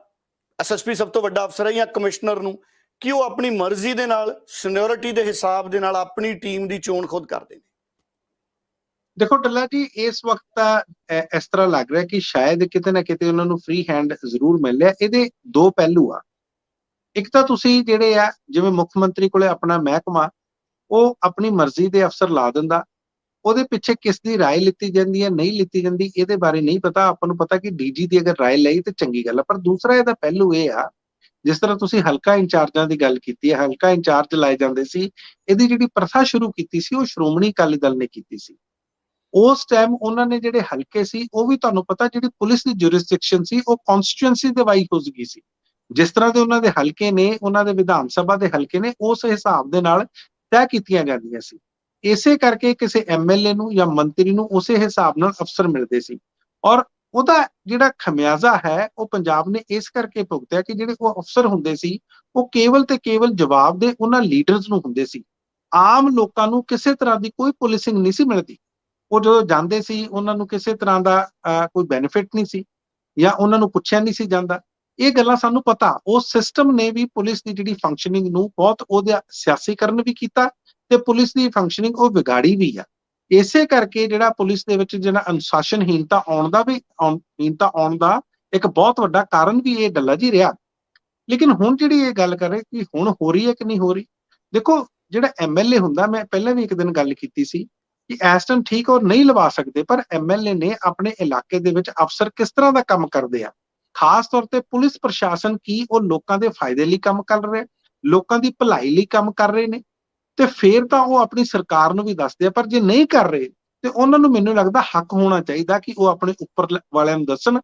S1: SSP ਸਭ ਤੋਂ ਵੱਡਾ ਅਫਸਰ ਹੈ, ਜਾਂ ਕਮਿਸ਼ਨਰ ਨੂੰ, ਕਿ ਉਹ ਆਪਣੀ ਮਰਜ਼ੀ ਦੇ ਨਾਲ ਸੀਨੀਅਰਿਟੀ ਦੇ ਹਿਸਾਬ ਦੇ ਨਾਲ ਆਪਣੀ ਟੀਮ ਦੀ ਚੋਣ ਖੁਦ ਕਰਦੇ ਨੇ?
S2: ਦੇਖੋ ਡੱਲਾ ਜੀ, ਇਸ ਵਕਤ ਤਾਂ ਇਸ ਤਰ੍ਹਾਂ ਲੱਗ ਰਿਹਾ ਕਿ ਸ਼ਾਇਦ ਕਿਤੇ ਨਾ ਕਿਤੇ ਉਹਨਾਂ ਨੂੰ ਫ੍ਰੀ ਹੈਂਡ ਜ਼ਰੂਰ ਮਿਲ ਰਿਹਾ। ਇਹਦੇ ਦੋ ਪਹਿਲੂ ਆ। ਇੱਕ ਤਾਂ ਤੁਸੀਂ ਜਿਹੜੇ ਆ, ਜਿਵੇਂ ਮੁੱਖ ਮੰਤਰੀ ਕੋਲੇ ਆਪਣਾ ਮਹਿਕਮਾ, ਉਹ ਆਪਣੀ ਮਰਜ਼ੀ ਦੇ ਅਫਸਰ ਲਾ ਦਿੰਦਾ, ਉਹਦੇ ਪਿੱਛੇ ਕਿਸ ਦੀ ਰਾਏ ਲਿੱਤੀ ਜਾਂਦੀ ਹੈ, ਨਹੀਂ ਲਿੱਤੀ ਜਾਂਦੀ, ਇਹਦੇ ਬਾਰੇ ਨਹੀਂ ਪਤਾ। ਆਪਾਂ ਨੂੰ ਪਤਾ ਕਿ DG ਦੀ ਅਗਰ ਰਾਏ ਲਈ ਤੇ ਚੰਗੀ ਗੱਲ ਹੈ। ਪਰ ਦੂਸਰਾ ਇਹਦਾ ਪਹਿਲੂ ਇਹ ਆ, ਜਿਸ ਤਰ੍ਹਾਂ ਤੁਸੀਂ ਹਲਕਾ ਇੰਚਾਰਜਾਂ ਦੀ ਗੱਲ ਕੀਤੀ ਹੈ, ਹਲਕਾ ਇੰਚਾਰਜ ਲਾਏ ਜਾਂਦੇ ਸੀ, ਇਹਦੀ ਜਿਹੜੀ ਪ੍ਰਥਾ ਸ਼ੁਰੂ ਕੀਤੀ ਸੀ ਉਹ ਸ਼੍ਰੋਮਣੀ ਅਕਾਲੀ ਦਲ ਨੇ ਕੀਤੀ ਸੀ। ਉਸ ਟਾਈਮ ਉਹਨਾਂ ਨੇ ਜਿਹੜੇ ਹਲਕੇ ਸੀ, ਉਹ ਵੀ ਤੁਹਾਨੂੰ ਪਤਾ ਜਿਹੜੀ ਪੁਲਿਸ ਦੀ ਜੁਰਿਸਡਿਕਸ਼ਨ ਸੀ ਉਹ ਕਨਸਟੀਟੂਐਂਸੀ ਦੇ ਵਾਈਜ਼ ਹੋ ਗਈ ਸੀ। ਜਿਸ ਤਰ੍ਹਾਂ ਦੇ ਉਹਨਾਂ ਦੇ ਹਲਕੇ ਨੇ, ਉਹਨਾਂ ਦੇ ਵਿਧਾਨ ਸਭਾ ਦੇ ਹਲਕੇ ਨੇ, ਉਸ ਹਿਸਾਬ ਦੇ ਨਾਲ ਤੈਅ ਕੀਤੀਆਂ ਜਾਂਦੀਆਂ ਸੀ। ਇਸੇ ਕਰਕੇ ਕਿਸੇ MLA ਨੂੰ ਜਾਂ ਮੰਤਰੀ ਨੂੰ ਉਸੇ ਹਿਸਾਬ ਨਾਲ ਅਫਸਰ ਮਿਲਦੇ ਸੀ, ਔਰ ਉਹਦਾ ਜਿਹੜਾ ਖਮਿਆਜ਼ਾ ਹੈ ਉਹ ਪੰਜਾਬ ਨੇ ਇਸ ਕਰਕੇ ਭੁਗਤਿਆ ਕਿ ਜਿਹੜੇ ਉਹ ਅਫਸਰ ਹੁੰਦੇ ਸੀ ਉਹ ਕੇਵਲ ਤੇ ਕੇਵਲ ਜਵਾਬ ਦੇ ਉਹਨਾਂ ਲੀਡਰਸ ਨੂੰ ਹੁੰਦੇ ਸੀ। ਆਮ ਲੋਕਾਂ ਨੂੰ ਕਿਸੇ ਤਰ੍ਹਾਂ ਦੀ ਕੋਈ ਪੁਲਿਸਿੰਗ ਨਹੀਂ ਸੀ ਮਿਲਦੀ। ਉਹ ਜਦੋਂ ਜਾਂਦੇ ਸੀ ਉਹਨਾਂ ਨੂੰ ਕਿਸੇ ਤਰ੍ਹਾਂ ਦਾ ਕੋਈ ਬੈਨੀਫਿਟ ਨਹੀਂ ਸੀ, ਜਾਂ ਉਹਨਾਂ ਨੂੰ ਪੁੱਛਿਆ ਨਹੀਂ ਸੀ ਜਾਂਦਾ। ਇਹ ਗੱਲਾਂ ਸਾਨੂੰ ਪਤਾ। ਉਸ ਸਿਸਟਮ ਨੇ ਵੀ ਪੁਲਿਸ ਦੀ ਜਿਹੜੀ ਫੰਕਸ਼ਨਿੰਗ ਨੂੰ ਬਹੁਤ ਉਹਦਾ ਸਿਆਸੀਕਰਨ ਵੀ ਕੀਤਾ, ਤੇ ਪੁਲਿਸ ਦੀ ਫੰਕਸ਼ਨਿੰਗ ਉਹ ਵਿਗਾੜੀ ਵੀ ਆ। ਇਸੇ ਕਰਕੇ ਜਿਹੜਾ ਪੁਲਿਸ ਦੇ ਵਿੱਚ ਜਿਹੜਾ ਅਨੁਸ਼ਾਸਨਹੀਨਤਾ ਆਉਣ ਦਾ ਇੱਕ ਬਹੁਤ ਵੱਡਾ ਕਾਰਨ ਵੀ ਇਹ ਡੱਲਾ ਜੀ ਰਿਹਾ। ਲੇਕਿਨ ਹੁਣ ਜਿਹੜੀ ਇਹ ਗੱਲ ਕਰ ਰਹੇ ਕਿ ਹੁਣ ਹੋ ਰਹੀ ਹੈ ਕਿ ਨਹੀਂ ਹੋ ਰਹੀ, ਦੇਖੋ ਜਿਹੜਾ MLA ਹੁੰਦਾ, ਮੈਂ ਪਹਿਲਾਂ ਵੀ ਇੱਕ ਦਿਨ ਗੱਲ ਕੀਤੀ ਸੀ ਕਿ ਇਸ ਟਾਈਮ ਠੀਕ ਉਹ ਨਹੀਂ ਲਵਾ ਸਕਦੇ, ਪਰ MLA ਨੇ ਆਪਣੇ ਇਲਾਕੇ ਦੇ ਵਿੱਚ ਅਫਸਰ ਕਿਸ ਤਰ੍ਹਾਂ ਦਾ ਕੰਮ ਕਰਦੇ ਆ, ਖਾਸ ਤੌਰ ਤੇ ਪੁਲਿਸ ਪ੍ਰਸ਼ਾਸਨ ਕੀ ਉਹ ਲੋਕਾਂ ਦੇ ਫਾਇਦੇ ਲਈ ਕੰਮ ਕਰ ਰਿਹਾ, ਲੋਕਾਂ ਦੀ ਭਲਾਈ ਲਈ ਕੰਮ ਕਰ ਰਹੇ ਨੇ, ਤੇ ਫਿਰ ਤਾਂ ਉਹ ਆਪਣੀ ਸਰਕਾਰ ਨੂੰ ਵੀ ਦੱਸਦੇ ਆ। ਪਰ ਜੇ ਨਹੀਂ ਕਰ ਰਹੇ ਤੇ ਉਹਨਾਂ ਨੂੰ ਮੈਨੂੰ ਲੱਗਦਾ ਹੱਕ ਹੋਣਾ ਚਾਹੀਦਾ ਕਿ ਉਹ ਆਪਣੇ ਉੱਪਰ ਵਾਲਿਆਂ ਨੂੰ ਦੱਸਣ,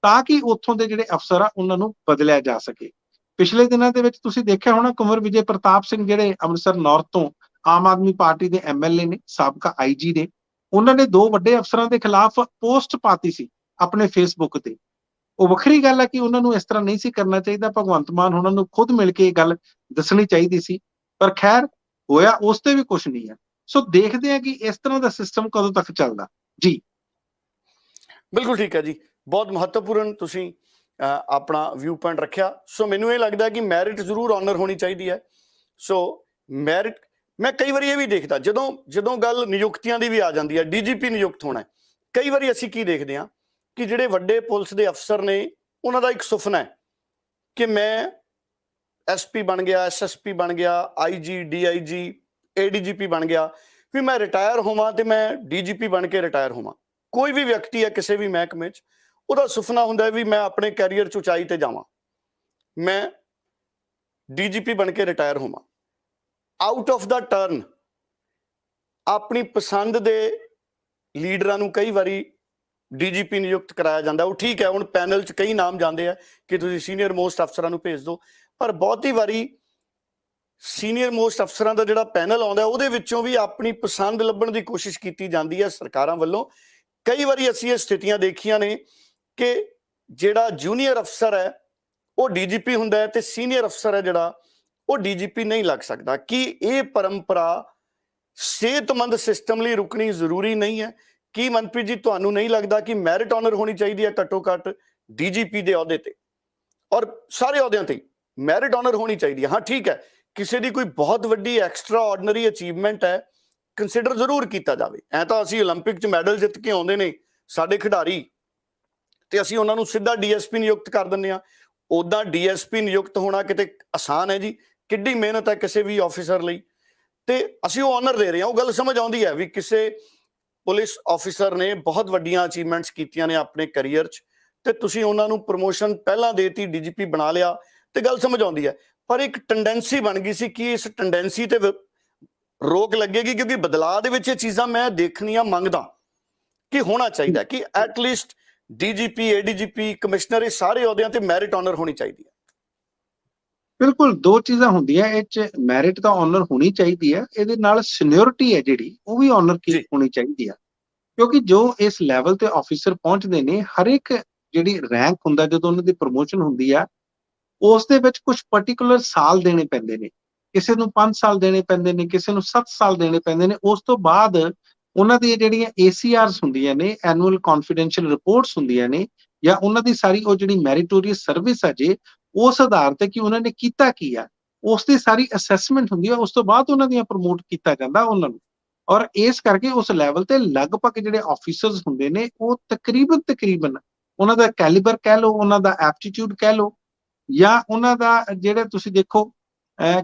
S2: ਤਾਂ ਕਿ ਉੱਥੋਂ ਦੇ ਜਿਹੜੇ ਅਫਸਰ ਆ ਉਹਨਾਂ ਨੂੰ ਬਦਲਿਆ ਜਾ ਸਕੇ। ਪਿਛਲੇ ਦਿਨਾਂ ਦੇ ਵਿੱਚ ਤੁਸੀਂ ਦੇਖਿਆ ਹੋਣਾ, ਕੁੰਵਰ ਵਿਜੇ ਪ੍ਰਤਾਪ ਸਿੰਘ ਜਿਹੜੇ ਅੰਮ੍ਰਿਤਸਰ ਨਾਰਥ ਤੋਂ ਆਮ ਆਦਮੀ ਪਾਰਟੀ ਦੇ MLA ਨੇ, ਸਾਬਕਾ IG ਨੇ, ਉਹਨਾਂ ਨੇ ਦੋ ਵੱਡੇ ਅਫਸਰਾਂ ਦੇ ਖਿਲਾਫ ਪੋਸਟ ਪਾਤੀ ਸੀ ਆਪਣੇ ਫੇਸਬੁੱਕ ਤੇ। ਉਹ ਵੱਖਰੀ ਗੱਲ ਹੈ ਕਿ ਉਹਨਾਂ ਨੂੰ ਇਸ ਤਰ੍ਹਾਂ ਨਹੀਂ ਸੀ ਕਰਨਾ ਚਾਹੀਦਾ, ਭਗਵੰਤ ਮਾਨ ਉਹਨਾਂ ਨੂੰ ਖੁਦ ਮਿਲ ਕੇ ਇਹ ਗੱਲ ਦੱਸਣੀ ਚਾਹੀਦੀ ਸੀ। ਪਰ ਖੈਰ ਹੋਇਆ ਉਸ ਤੇ ਵੀ ਕੁਝ ਨਹੀਂ ਹੈ। ਸੋ ਦੇਖਦੇ ਆ ਕਿ ਇਸ ਤਰ੍ਹਾਂ ਦਾ ਸਿਸਟਮ ਕਦੋਂ ਤੱਕ ਚੱਲਦਾ। ਜੀ
S1: ਬਿਲਕੁਲ ਠੀਕ ਹੈ ਜੀ, ਬਹੁਤ ਮਹੱਤਵਪੂਰਨ ਤੁਸੀਂ ਆਪਣਾ ਵਿਊ ਪੁਆਇੰਟ ਰੱਖਿਆ। ਸੋ ਮੈਨੂੰ ਇਹ ਲੱਗਦਾ ਕਿ ਮੈਰਿਟ ਜ਼ਰੂਰ ਆਨਰ ਹੋਣੀ ਚਾਹੀਦੀ ਹੈ। ਸੋ ਮੈਰਿਟ, ਮੈਂ ਕਈ ਵਾਰੀ ਇਹ ਵੀ ਦੇਖਦਾ, ਜਦੋਂ ਗੱਲ ਨਿਯੁਕਤੀਆਂ ਦੀ ਵੀ ਆ ਜਾਂਦੀ ਹੈ, DGP ਨਿਯੁਕਤ ਹੋਣਾ, ਕਈ ਵਾਰੀ ਅਸੀਂ ਕੀ ਦੇਖਦੇ ਹਾਂ ਕਿ ਜਿਹੜੇ ਵੱਡੇ ਪੁਲਿਸ ਦੇ ਅਫਸਰ ਨੇ ਉਹਨਾਂ ਦਾ ਇੱਕ ਸੁਪਨਾ ਹੈ ਕਿ ਮੈਂ SP ਬਣ ਗਿਆ, SSP ਬਣ ਗਿਆ, IG DIG ADGP ਬਣ ਗਿਆ, ਵੀ ਮੈਂ ਰਿਟਾਇਰ ਹੋਵਾਂ ਤੇ ਮੈਂ DGP ਬਣ ਕੇ ਰਿਟਾਇਰ ਹੋਵਾਂ। ਕੋਈ ਵੀ ਵਿਅਕਤੀ ਹੈ ਕਿਸੇ ਵੀ ਮਹਿਕਮੇ 'ਚ, ਉਹਦਾ ਸੁਪਨਾ ਹੁੰਦਾ ਹੈ ਵੀ ਮੈਂ ਆਪਣੇ ਕੈਰੀਅਰ 'ਚ ਉਚਾਈ ਤੇ ਜਾਵਾਂ, ਮੈਂ ਡੀਜੀਪੀ ਬਣ ਕੇ ਰਿਟਾਇਰ ਹੋਵਾਂ, ਆਊਟ ਆਫ ਦਾ ਟਰਨ ਆਪਣੀ ਪਸੰਦ ਦੇ ਲੀਡਰਾਂ ਨੂੰ ਕਈ ਵਾਰੀ ਡੀਜੀਪੀ ਨਿਯੁਕਤ ਕਰਾਇਆ ਜਾਂਦਾ। ਉਹ ਠੀਕ ਹੈ, ਹੁਣ ਪੈਨਲ 'ਚ ਕਈ ਨਾਮ ਜਾਂਦੇ ਆ ਕਿ ਤੁਸੀਂ ਸੀਨੀਅਰ ਮੋਸਟ ਅਫਸਰਾਂ ਨੂੰ ਭੇਜ ਦਿਓ, ਪਰ ਬਹੁਤੀ ਵਾਰੀ ਸੀਨੀਅਰ ਮੋਸਟ ਅਫਸਰਾਂ ਦਾ ਜਿਹੜਾ ਪੈਨਲ ਆਉਂਦਾ ਉਹਦੇ ਵਿੱਚੋਂ ਵੀ ਆਪਣੀ ਪਸੰਦ ਲੱਭਣ ਦੀ ਕੋਸ਼ਿਸ਼ ਕੀਤੀ ਜਾਂਦੀ ਹੈ ਸਰਕਾਰਾਂ ਵੱਲੋਂ। ਕਈ ਵਾਰੀ ਅਸੀਂ ਇਹ ਸਥਿਤੀਆਂ ਦੇਖੀਆਂ ਨੇ ਕਿ ਜਿਹੜਾ ਜੂਨੀਅਰ ਅਫਸਰ ਹੈ ਉਹ ਡੀਜੀਪੀ ਹੁੰਦਾ ਹੈ ਤੇ ਸੀਨੀਅਰ ਅਫਸਰ ਹੈ ਜਿਹੜਾ ਉਹ ਡੀਜੀਪੀ ਨਹੀਂ ਲੱਗ ਸਕਦਾ। ਕੀ ਇਹ ਪਰੰਪਰਾ ਸਿਹਤਮੰਦ ਸਿਸਟਮ ਲਈ ਰੁਕਣੀ ਜ਼ਰੂਰੀ ਨਹੀਂ ਹੈ? ਕੀ ਮਨਪ੍ਰੀਤ ਜੀ ਤੁਹਾਨੂੰ ਨਹੀਂ ਲੱਗਦਾ ਕਿ ਮੈਰਿਟ ਆਨਰ ਹੋਣੀ ਚਾਹੀਦੀ ਹੈ ਘੱਟੋ ਘੱਟ ਡੀਜੀਪੀ ਦੇ ਅਹੁਦੇ ਤੇ, ਔਰ ਸਾਰੇ ਅਹੁਦਿਆਂ ਤੇ ਮੈਰਿਟ ਆਨਰ ਹੋਣੀ ਚਾਹੀਦੀ ਹੈ? ਹਾਂ ਠੀਕ ਹੈ, ਕਿਸੇ ਦੀ ਕੋਈ ਬਹੁਤ ਵੱਡੀ ਐਕਸਟਰਾ ਆਰਡੀਨਰੀ ਅਚੀਵਮੈਂਟ ਹੈ, ਕੰਸੀਡਰ ਜ਼ਰੂਰ ਕੀਤਾ ਜਾਵੇ। ਐ ਤਾਂ ਅਸੀਂ ਓਲੰਪਿਕ 'ਚ ਮੈਡਲ ਜਿੱਤ ਕੇ ਆਉਂਦੇ ਨੇ ਸਾਡੇ ਖਿਡਾਰੀ ਤੇ ਅਸੀਂ ਉਹਨਾਂ ਨੂੰ ਸਿੱਧਾ ਡੀਐਸਪੀ ਨਿਯੁਕਤ ਕਰ ਦਿੰਦੇ ਹਾਂ। ਉੱਦਾਂ ਡੀਐਸਪੀ ਨਿਯੁਕਤ ਹੋਣਾ ਕਿਤੇ ਆਸਾਨ ਹੈ ਜੀ? ਕਿੱਡੀ ਮਿਹਨਤ ਹੈ ਕਿਸੇ ਵੀ ਆਫਿਸਰ ਲਈ, ਤੇ ਅਸੀਂ ਉਹ ਆਨਰ ਦੇ ਰਹੇ ਹਾਂ। ਉਹ ਗੱਲ ਸਮਝ ਆਉਂਦੀ ਹੈ ਵੀ ਕਿਸੇ ਪੁਲਿਸ ਆਫਿਸਰ ਨੇ ਬਹੁਤ ਵੱਡੀਆਂ ਅਚੀਵਮੈਂਟਸ ਕੀਤੀਆਂ ਨੇ ਆਪਣੇ ਕੈਰੀਅਰ 'ਚ ਤੇ ਤੁਸੀਂ ਉਹਨਾਂ ਨੂੰ ਪ੍ਰਮੋਸ਼ਨ ਪਹਿਲਾਂ ਦੇਤੀ, ਡੀਜੀਪੀ ਬਣਾ ਲਿਆ, ਤੇ ਗੱਲ ਸਮਝ ਆਉਂਦੀ ਹੈ। ਪਰ ਇੱਕ ਟੈਂਡੈਂਸੀ ਬਣ ਗਈ ਸੀ ਕਿ ਇਸ ਟੈਂਡੈਂਸੀ ਤੇ ਰੋਕ ਲੱਗੇਗੀ, ਕਿਉਂਕਿ ਬਦਲਾਅ ਦੇ ਵਿੱਚ ਇਹ ਚੀਜ਼ਾਂ ਮੈਂ ਦੇਖਣੀਆਂ ਮੰਗਦਾ ਕਿ ਹੋਣਾ ਚਾਹੀਦਾ ਕਿ ਐਟਲੀਸਟ ਡੀਜੀਪੀ, ਏਡੀਜੀਪੀ, ਕਮਿਸ਼ਨਰ, ਇਹ ਸਾਰੇ ਅਹੁਦਿਆਂ ਤੇ ਮੈਰਿਟ ਆਨਰ ਹੋਣੀ ਚਾਹੀਦੀ ਹੈ।
S2: ਬਿਲਕੁਲ, ਦੋ ਚੀਜ਼ਾਂ ਹੁੰਦੀਆਂ ਇਹ 'ਚ, ਮੈਰਿਟ ਤਾਂ ਆਨਰ ਹੋਣੀ ਚਾਹੀਦੀ ਹੈ, ਇਹਦੇ ਨਾਲ ਸੀਨੀਅਰਿਟੀ ਹੈ ਜਿਹੜੀ ਉਹ ਵੀ ਆਨਰ ਹੋਣੀ ਚਾਹੀਦੀ ਆ। ਕਿਉਂਕਿ ਜੋ ਇਸ ਲੈਵਲ ਤੇ ਆਫਿਸਰ ਪਹੁੰਚਦੇ ਨੇ, ਹਰ ਇੱਕ ਜਿਹੜੀ ਰੈਂਕ ਹੁੰਦਾ ਜਦੋਂ ਉਹਨਾਂ ਦੀ ਪ੍ਰਮੋਸ਼ਨ ਹੁੰਦੀ ਆ, ਉਸ ਦੇ ਵਿੱਚ ਕੁਝ ਪਾਰਟਿਕੂਲਰ ਸਾਲ ਦੇਣੇ ਪੈਂਦੇ ਨੇ। ਕਿਸੇ ਨੂੰ 5 ਸਾਲ ਦੇਣੇ ਪੈਂਦੇ ਨੇ, ਕਿਸੇ ਨੂੰ 7 ਸਾਲ ਦੇਣੇ ਪੈਂਦੇ ਨੇ। ਉਸ ਤੋਂ ਬਾਅਦ ਉਹਨਾਂ ਦੀਆਂ ਜਿਹੜੀਆਂ ACRs ਹੁੰਦੀਆਂ ਨੇ, ਐਨੂਅਲ ਕੌਨਫੀਡੈਂਸ਼ੀਅਲ ਰਿਪੋਰਟਸ ਹੁੰਦੀਆਂ ਨੇ, ਜਾਂ ਉਹਨਾਂ ਦੀ ਸਾਰੀ ਉਹ ਜਿਹੜੀ ਮੈਰੀਟੋਰੀਅਸ ਸਰਵਿਸ ਆ ਜੇ, ਉਸ ਆਧਾਰ ਤੇ ਕਿ ਉਹਨਾਂ ਨੇ ਕੀਤਾ ਕੀ ਆ, ਉਸ ਦੀ ਸਾਰੀ ਅਸੈਸਮੈਂਟ ਹੁੰਦੀ ਹੈ। ਉਸ ਤੋਂ ਬਾਅਦ ਉਹਨਾਂ ਦੀਆਂ ਪ੍ਰਮੋਟ ਕੀਤਾ ਜਾਂਦਾ ਉਹਨਾਂ ਨੂੰ। ਔਰ ਇਸ ਕਰਕੇ ਉਸ ਲੈਵਲ ਤੇ ਲਗਭਗ ਜਿਹੜੇ ਆਫਿਸਰਸ ਹੁੰਦੇ ਨੇ ਉਹ ਤਕਰੀਬਨ ਉਹਨਾਂ ਦਾ ਕੈਲੀਬਰ ਕਹਿ ਲਓ, ਉਹਨਾਂ ਦਾ ਐਪਟੀਟਿਊਡ ਕਹਿ ਲਓ, ਜਾਂ ਉਹਨਾਂ ਦਾ ਜਿਹੜੇ ਤੁਸੀਂ ਦੇਖੋ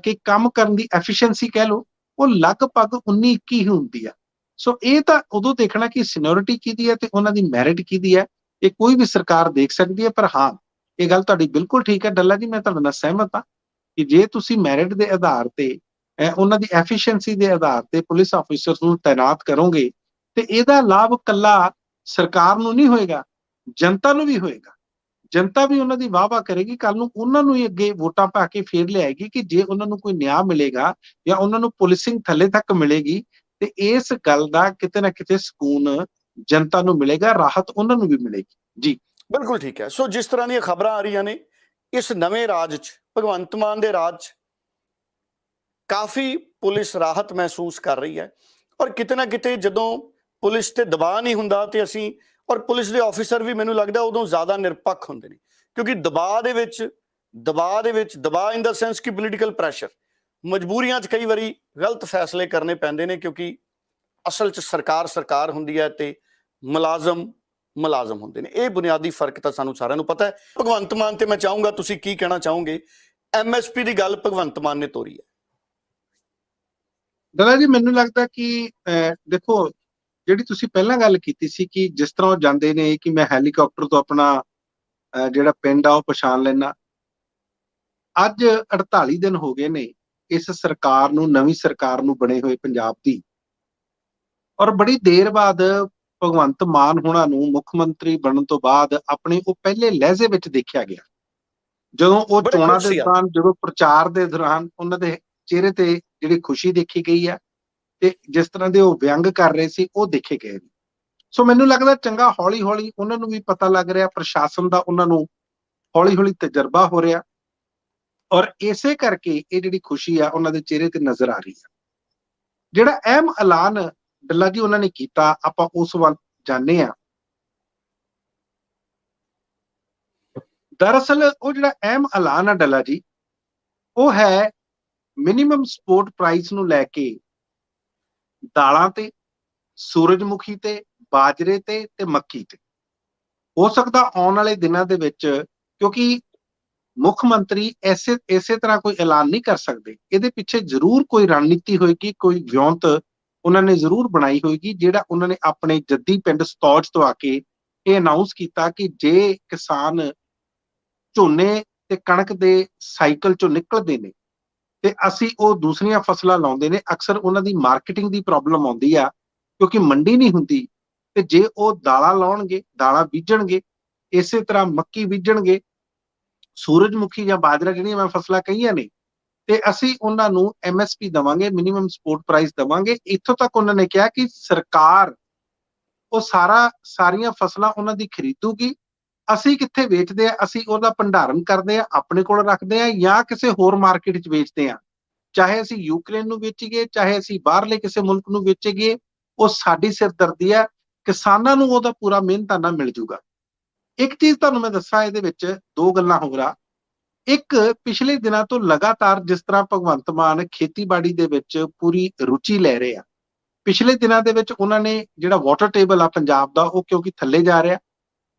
S2: ਕਿ ਕੰਮ ਕਰਨ ਦੀ ਐਫੀਸ਼ੀਐਂਸੀ ਕਹਿ ਲਓ, ਉਹ ਲਗਭਗ 19-21 ਹੀ ਹੁੰਦੀ ਆ। ਸੋ ਇਹ ਤਾਂ ਉਦੋਂ ਦੇਖਣਾ ਕਿ ਸੀਨੀਅਰਿਟੀ ਕਿਹਦੀ ਹੈ ਤੇ ਉਹਨਾਂ ਦੀ ਮੈਰਿਟ ਕਿਹਦੀ ਹੈ, ਇਹ ਕੋਈ ਵੀ ਸਰਕਾਰ ਦੇਖ ਸਕਦੀ ਹੈ। ਪਰ ਹਾਂ, ਇਹ ਗੱਲ ਤੁਹਾਡੀ ਬਿਲਕੁਲ ਠੀਕ ਹੈ ਡੱਲਾ ਜੀ, ਮੈਂ ਤੁਹਾਡੇ ਨਾਲ ਸਹਿਮਤ ਹਾਂ ਕਿ ਜੇ ਤੁਸੀਂ ਮੈਰਿਟ ਦੇ ਆਧਾਰ ਤੇ, ਉਹਨਾਂ ਦੀ ਐਫੀਸ਼ੀਐਂਸੀ ਦੇ ਆਧਾਰ ਤੇ ਪੁਲਿਸ ਆਫਿਸਰਸ ਨੂੰ ਤਾਇਨਾਤ ਕਰੋਗੇ ਤੇ ਇਹਦਾ ਲਾਭ ਕੱਲਾ ਸਰਕਾਰ ਨੂੰ ਨਹੀਂ ਹੋਏਗਾ, ਜਨਤਾ ਨੂੰ ਵੀ ਹੋਏਗਾ। ਜਨਤਾ ਵੀ ਉਹਨਾਂ ਦੀ ਵਾਹ-ਵਾਹ ਕਰੇਗੀ, ਕੱਲ ਨੂੰ ਉਹਨਾਂ ਨੂੰ ਹੀ ਅੱਗੇ ਵੋਟਾਂ ਪਾ ਕੇ ਫੇਰ ਲਿਆਏਗੀ ਕਿ ਜੇ ਉਹਨਾਂ ਨੂੰ ਕੋਈ ਨਿਆਂ ਮਿਲੇਗਾ ਜਾਂ ਉਹਨਾਂ ਨੂੰ ਪੁਲਿਸਿੰਗ ਥੱਲੇ ਤੱਕ ਮਿਲੇਗੀ ਤੇ ਇਸ ਗੱਲ ਦਾ ਕਿਤੇ ਨਾ ਕਿਤੇ ਸਕੂਨ ਜਨਤਾ ਨੂੰ ਮਿਲੇਗਾ, ਰਾਹਤ ਉਹਨਾਂ ਨੂੰ ਵੀ ਮਿਲੇਗੀ। ਜੀ
S1: ਬਿਲਕੁਲ ਠੀਕ ਹੈ। ਸੋ ਜਿਸ ਤਰ੍ਹਾਂ ਦੀਆਂ ਖਬਰਾਂ ਆ ਰਹੀਆਂ ਨੇ, ਇਸ ਨਵੇਂ ਰਾਜ 'ਚ, ਭਗਵੰਤ ਮਾਨ ਦੇ ਰਾਜ 'ਚ ਕਾਫੀ ਪੁਲਿਸ ਰਾਹਤ ਮਹਿਸੂਸ ਕਰ ਰਹੀ ਹੈ। ਔਰ ਕਿਤੇ ਨਾ ਕਿਤੇ ਜਦੋਂ ਪੁਲਿਸ ਤੇ ਦਬਾਅ ਨਹੀਂ ਹੁੰਦਾ ਤੇ ਅਸੀਂ, ਔਰ ਪੁਲਿਸ ਦੇ ਆਫਿਸਰ ਵੀ ਮੈਨੂੰ ਲੱਗਦਾ ਉਦੋਂ ਜ਼ਿਆਦਾ ਨਿਰਪੱਖ ਹੁੰਦੇ ਨੇ, ਕਿਉਂਕਿ ਦਬਾਅ ਇਨ ਦਾ ਸੈਂਸ ਕਿ ਪੋਲੀਟੀਕਲ ਪ੍ਰੈਸ਼ਰ, ਮਜਬੂਰੀਆਂ 'ਚ ਕਈ ਵਾਰੀ ਗਲਤ ਫੈਸਲੇ ਕਰਨੇ ਪੈਂਦੇ ਨੇ, ਕਿਉਂਕਿ ਅਸਲ 'ਚ ਸਰਕਾਰ ਹੁੰਦੀ ਹੈ ਤੇ ਮੁਲਾਜ਼ਮ ਹੁੰਦੇ ਨੇ। ਇਹ ਬੁਨਿਆਦੀ ਫਰਕ ਤਾਂ ਸਾਨੂੰ ਸਾਰਿਆਂ ਨੂੰ ਪਤਾ ਹੈ। ਭਗਵੰਤ ਮਾਨ ਤੇ ਮੈਂ ਚਾਹੂੰਗਾ ਤੁਸੀਂ ਕੀ ਕਹਿਣਾ ਚਾਹੋਗੇ? MSP ਦੀ ਗੱਲ ਭਗਵੰਤ ਮਾਨ ਨੇ ਤੋਰੀ ਹੈ।
S2: ਡੱਲਾ ਜੀ, ਮੈਨੂੰ ਲੱਗਦਾ ਕਿ ਦੇਖੋ, ਜਿਹੜੀ ਤੁਸੀਂ ਪਹਿਲਾਂ ਗੱਲ ਕੀਤੀ ਸੀ ਕਿ ਜਿਸ ਤਰ੍ਹਾਂ ਉਹ ਜਾਂਦੇ ਨੇ ਕਿ ਮੈਂ ਹੈਲੀਕਾਪਟਰ ਤੋਂ ਆਪਣਾ ਜਿਹੜਾ ਪਿੰਡ ਆ ਉਹ ਪਛਾਣ ਲੈਣਾ। ਅੱਜ 48 ਦਿਨ ਹੋ ਗਏ ਨੇ ਇਸ ਸਰਕਾਰ ਨੂੰ, ਨਵੀਂ ਸਰਕਾਰ ਨੂੰ ਬਣੇ ਹੋਏ ਪੰਜਾਬ ਦੀ, ਔਰ ਬੜੀ ਦੇਰ ਬਾਅਦ ਭਗਵੰਤ ਮਾਨ ਹੋਣਾ ਨੂੰ ਮੁੱਖ ਮੰਤਰੀ ਬਣਨ ਤੋਂ ਬਾਅਦ ਆਪਣੇ ਉਹ ਪਹਿਲੇ ਲਹਿਜ਼ੇ ਵਿੱਚ ਦੇਖਿਆ ਗਿਆ। ਜਦੋਂ ਉਹ ਚੋਣਾਂ ਦੇ ਦੌਰਾਨ, ਜਦੋਂ ਪ੍ਰਚਾਰ ਦੇ ਦੌਰਾਨ ਉਹਨਾਂ ਦੇ ਚਿਹਰੇ ਤੇ ਜਿਹੜੀ ਖੁਸ਼ੀ ਦੇਖੀ ਗਈ ਹੈ ਤੇ ਜਿਸ ਤਰ੍ਹਾਂ ਦੇ ਉਹ ਵਿਅੰਗ ਕਰ ਰਹੇ ਸੀ, ਉਹ ਦੇਖੇ ਗਏ ਨੇ। ਸੋ ਮੈਨੂੰ ਲੱਗਦਾ ਚੰਗਾ ਹੌਲੀ-ਹੌਲੀ ਉਹਨਾਂ ਨੂੰ ਵੀ ਪਤਾ ਲੱਗ ਰਿਹਾ, ਪ੍ਰਸ਼ਾਸਨ ਦਾ ਉਹਨਾਂ ਨੂੰ ਹੌਲੀ-ਹੌਲੀ ਤਜਰਬਾ ਹੋ ਰਿਹਾ, ਔਰ ਇਸੇ ਕਰਕੇ ਇਹ ਜਿਹੜੀ ਖੁਸ਼ੀ ਆ ਉਹਨਾਂ ਦੇ ਚਿਹਰੇ ਤੇ ਨਜ਼ਰ ਆ ਰਹੀ ਹੈ। ਜਿਹੜਾ ਅਹਿਮ ਐਲਾਨ ਡੱਲਾ ਜੀ ਉਹਨਾਂ ਨੇ ਕੀਤਾ, ਆਪਾਂ ਉਸ ਵੱਲ ਜਾਂਦੇ ਹਾਂ। ਦਰਅਸਲ ਉਹ ਜਿਹੜਾ ਅਹਿਮ ਐਲਾਨ ਆ ਡੱਲਾ ਜੀ, ਉਹ ਹੈ ਮਿਨੀਮਮ ਸਪੋਰਟ ਪ੍ਰਾਈਸ ਨੂੰ ਲੈ ਕੇ ਦਾਲਾਂ ਤੇ, ਸੂਰਜਮੁਖੀ ਤੇ, ਬਾਜਰੇ ਤੇ ਮੱਕੀ ਤੇ। ਹੋ ਸਕਦਾ ਆਉਣ ਵਾਲੇ ਦਿਨਾਂ ਦੇ ਵਿੱਚ, ਕਿਉਂਕਿ ਮੁੱਖ ਮੰਤਰੀ ਇਸੇ ਤਰ੍ਹਾਂ ਕੋਈ ਐਲਾਨ ਨਹੀਂ ਕਰ ਸਕਦੇ, ਇਹਦੇ ਪਿੱਛੇ ਜ਼ਰੂਰ ਕੋਈ ਰਣਨੀਤੀ ਹੋਏਗੀ, ਕੋਈ ਵਿਉਂਤ ਉਹਨਾਂ ਨੇ ਜ਼ਰੂਰ ਬਣਾਈ ਹੋਏਗੀ, ਜਿਹੜਾ ਉਹਨਾਂ ਨੇ ਆਪਣੇ ਜੱਦੀ ਪਿੰਡ ਸਤੌਜ ਤੋਂ ਆ ਕੇ ਇਹ ਅਨਾਉਂਸ ਕੀਤਾ ਕਿ ਜੇ ਕਿਸਾਨ ਝੋਨੇ ਤੇ ਕਣਕ ਦੇ ਸਾਈਕਲ ਚੋਂ ਨਿਕਲਦੇ ਨੇ ਤੇ ਅਸੀਂ ਉਹ ਦੂਸਰੀਆਂ ਫਸਲਾਂ ਲਾਉਂਦੇ ਨੇ, ਅਕਸਰ ਉਹਨਾਂ ਦੀ ਮਾਰਕੀਟਿੰਗ ਦੀ ਪ੍ਰੋਬਲਮ ਆਉਂਦੀ ਆ ਕਿਉਂਕਿ ਮੰਡੀ ਨਹੀਂ ਹੁੰਦੀ। ਤੇ ਜੇ ਉਹ ਦਾਲਾਂ ਲਾਉਣਗੇ, ਦਾਲਾਂ ਬੀਜਣਗੇ, ਇਸੇ ਤਰ੍ਹਾਂ ਮੱਕੀ ਬੀਜਣਗੇ, ਸੂਰਜਮੁਖੀ ਜਾਂ ਬਾਜਰਾ ਜਿਹੜੀਆਂ ਮੈਂ ਫਸਲਾਂ ਕਹੀਆਂ ਨੇ, ਤੇ ਅਸੀਂ ਉਹਨਾਂ ਨੂੰ MSP ਦੇਵਾਂਗੇ, ਮਿਨੀਮਮ ਸਪੋਰਟ ਪ੍ਰਾਈਸ ਦੇਵਾਂਗੇ। ਇੱਥੋਂ ਤੱਕ ਉਹਨਾਂ ਨੇ ਕਿਹਾ ਕਿ ਸਰਕਾਰ ਉਹ ਸਾਰੀਆਂ ਫਸਲਾਂ ਉਹਨਾਂ ਦੀ ਖਰੀਦੂਗੀ। ਅਸੀਂ ਕਿੱਥੇ ਵੇਚਦੇ ਆ? ਅਸੀਂ ਉਹਦਾ ਭੰਡਾਰਨ ਕਰਦੇ ਆ, ਆਪਣੇ ਕੋਲ ਰੱਖਦੇ ਆ ਜਾਂ ਕਿਸੇ ਹੋਰ ਮਾਰਕੀਟ 'ਚ ਵੇਚਦੇ ਆ। ਚਾਹੇ ਅਸੀਂ ਯੂਕਰੇਨ ਨੂੰ ਵੇਚੀਏ, ਚਾਹੇ ਅਸੀਂ ਬਾਹਰਲੇ ਕਿਸੇ ਮੁਲਕ ਨੂੰ ਵੇਚੀਏ, ਉਹ ਸਾਡੀ ਸਿਰਦਰਦੀ ਆ। ਕਿਸਾਨਾਂ ਨੂੰ ਉਹਦਾ ਪੂਰਾ ਮਿਹਨਤਾਨਾ ਮਿਲ ਜੂਗਾ। ਇੱਕ ਚੀਜ਼ ਤੁਹਾਨੂੰ ਮੈਂ ਦੱਸਾਂ, ਇਹਦੇ ਵਿੱਚ ਦੋ ਗੱਲਾਂ ਹੋਰ ਆ। ਇੱਕ, ਪਿਛਲੇ ਦਿਨਾਂ ਤੋਂ ਲਗਾਤਾਰ ਜਿਸ ਤਰ੍ਹਾਂ ਭਗਵੰਤ ਮਾਨ ਖੇਤੀਬਾੜੀ ਦੇ ਵਿੱਚ ਪੂਰੀ ਰੁਚੀ ਲੈ ਰਹੇ ਆ, ਪਿਛਲੇ ਦਿਨਾਂ ਦੇ ਵਿੱਚ ਉਹਨਾਂ ਨੇ ਜਿਹੜਾ ਵਾਟਰ ਟੇਬਲ ਆ ਪੰਜਾਬ ਦਾ, ਉਹ ਕਿਉਂਕਿ ਥੱਲੇ ਜਾ ਰਿਹਾ,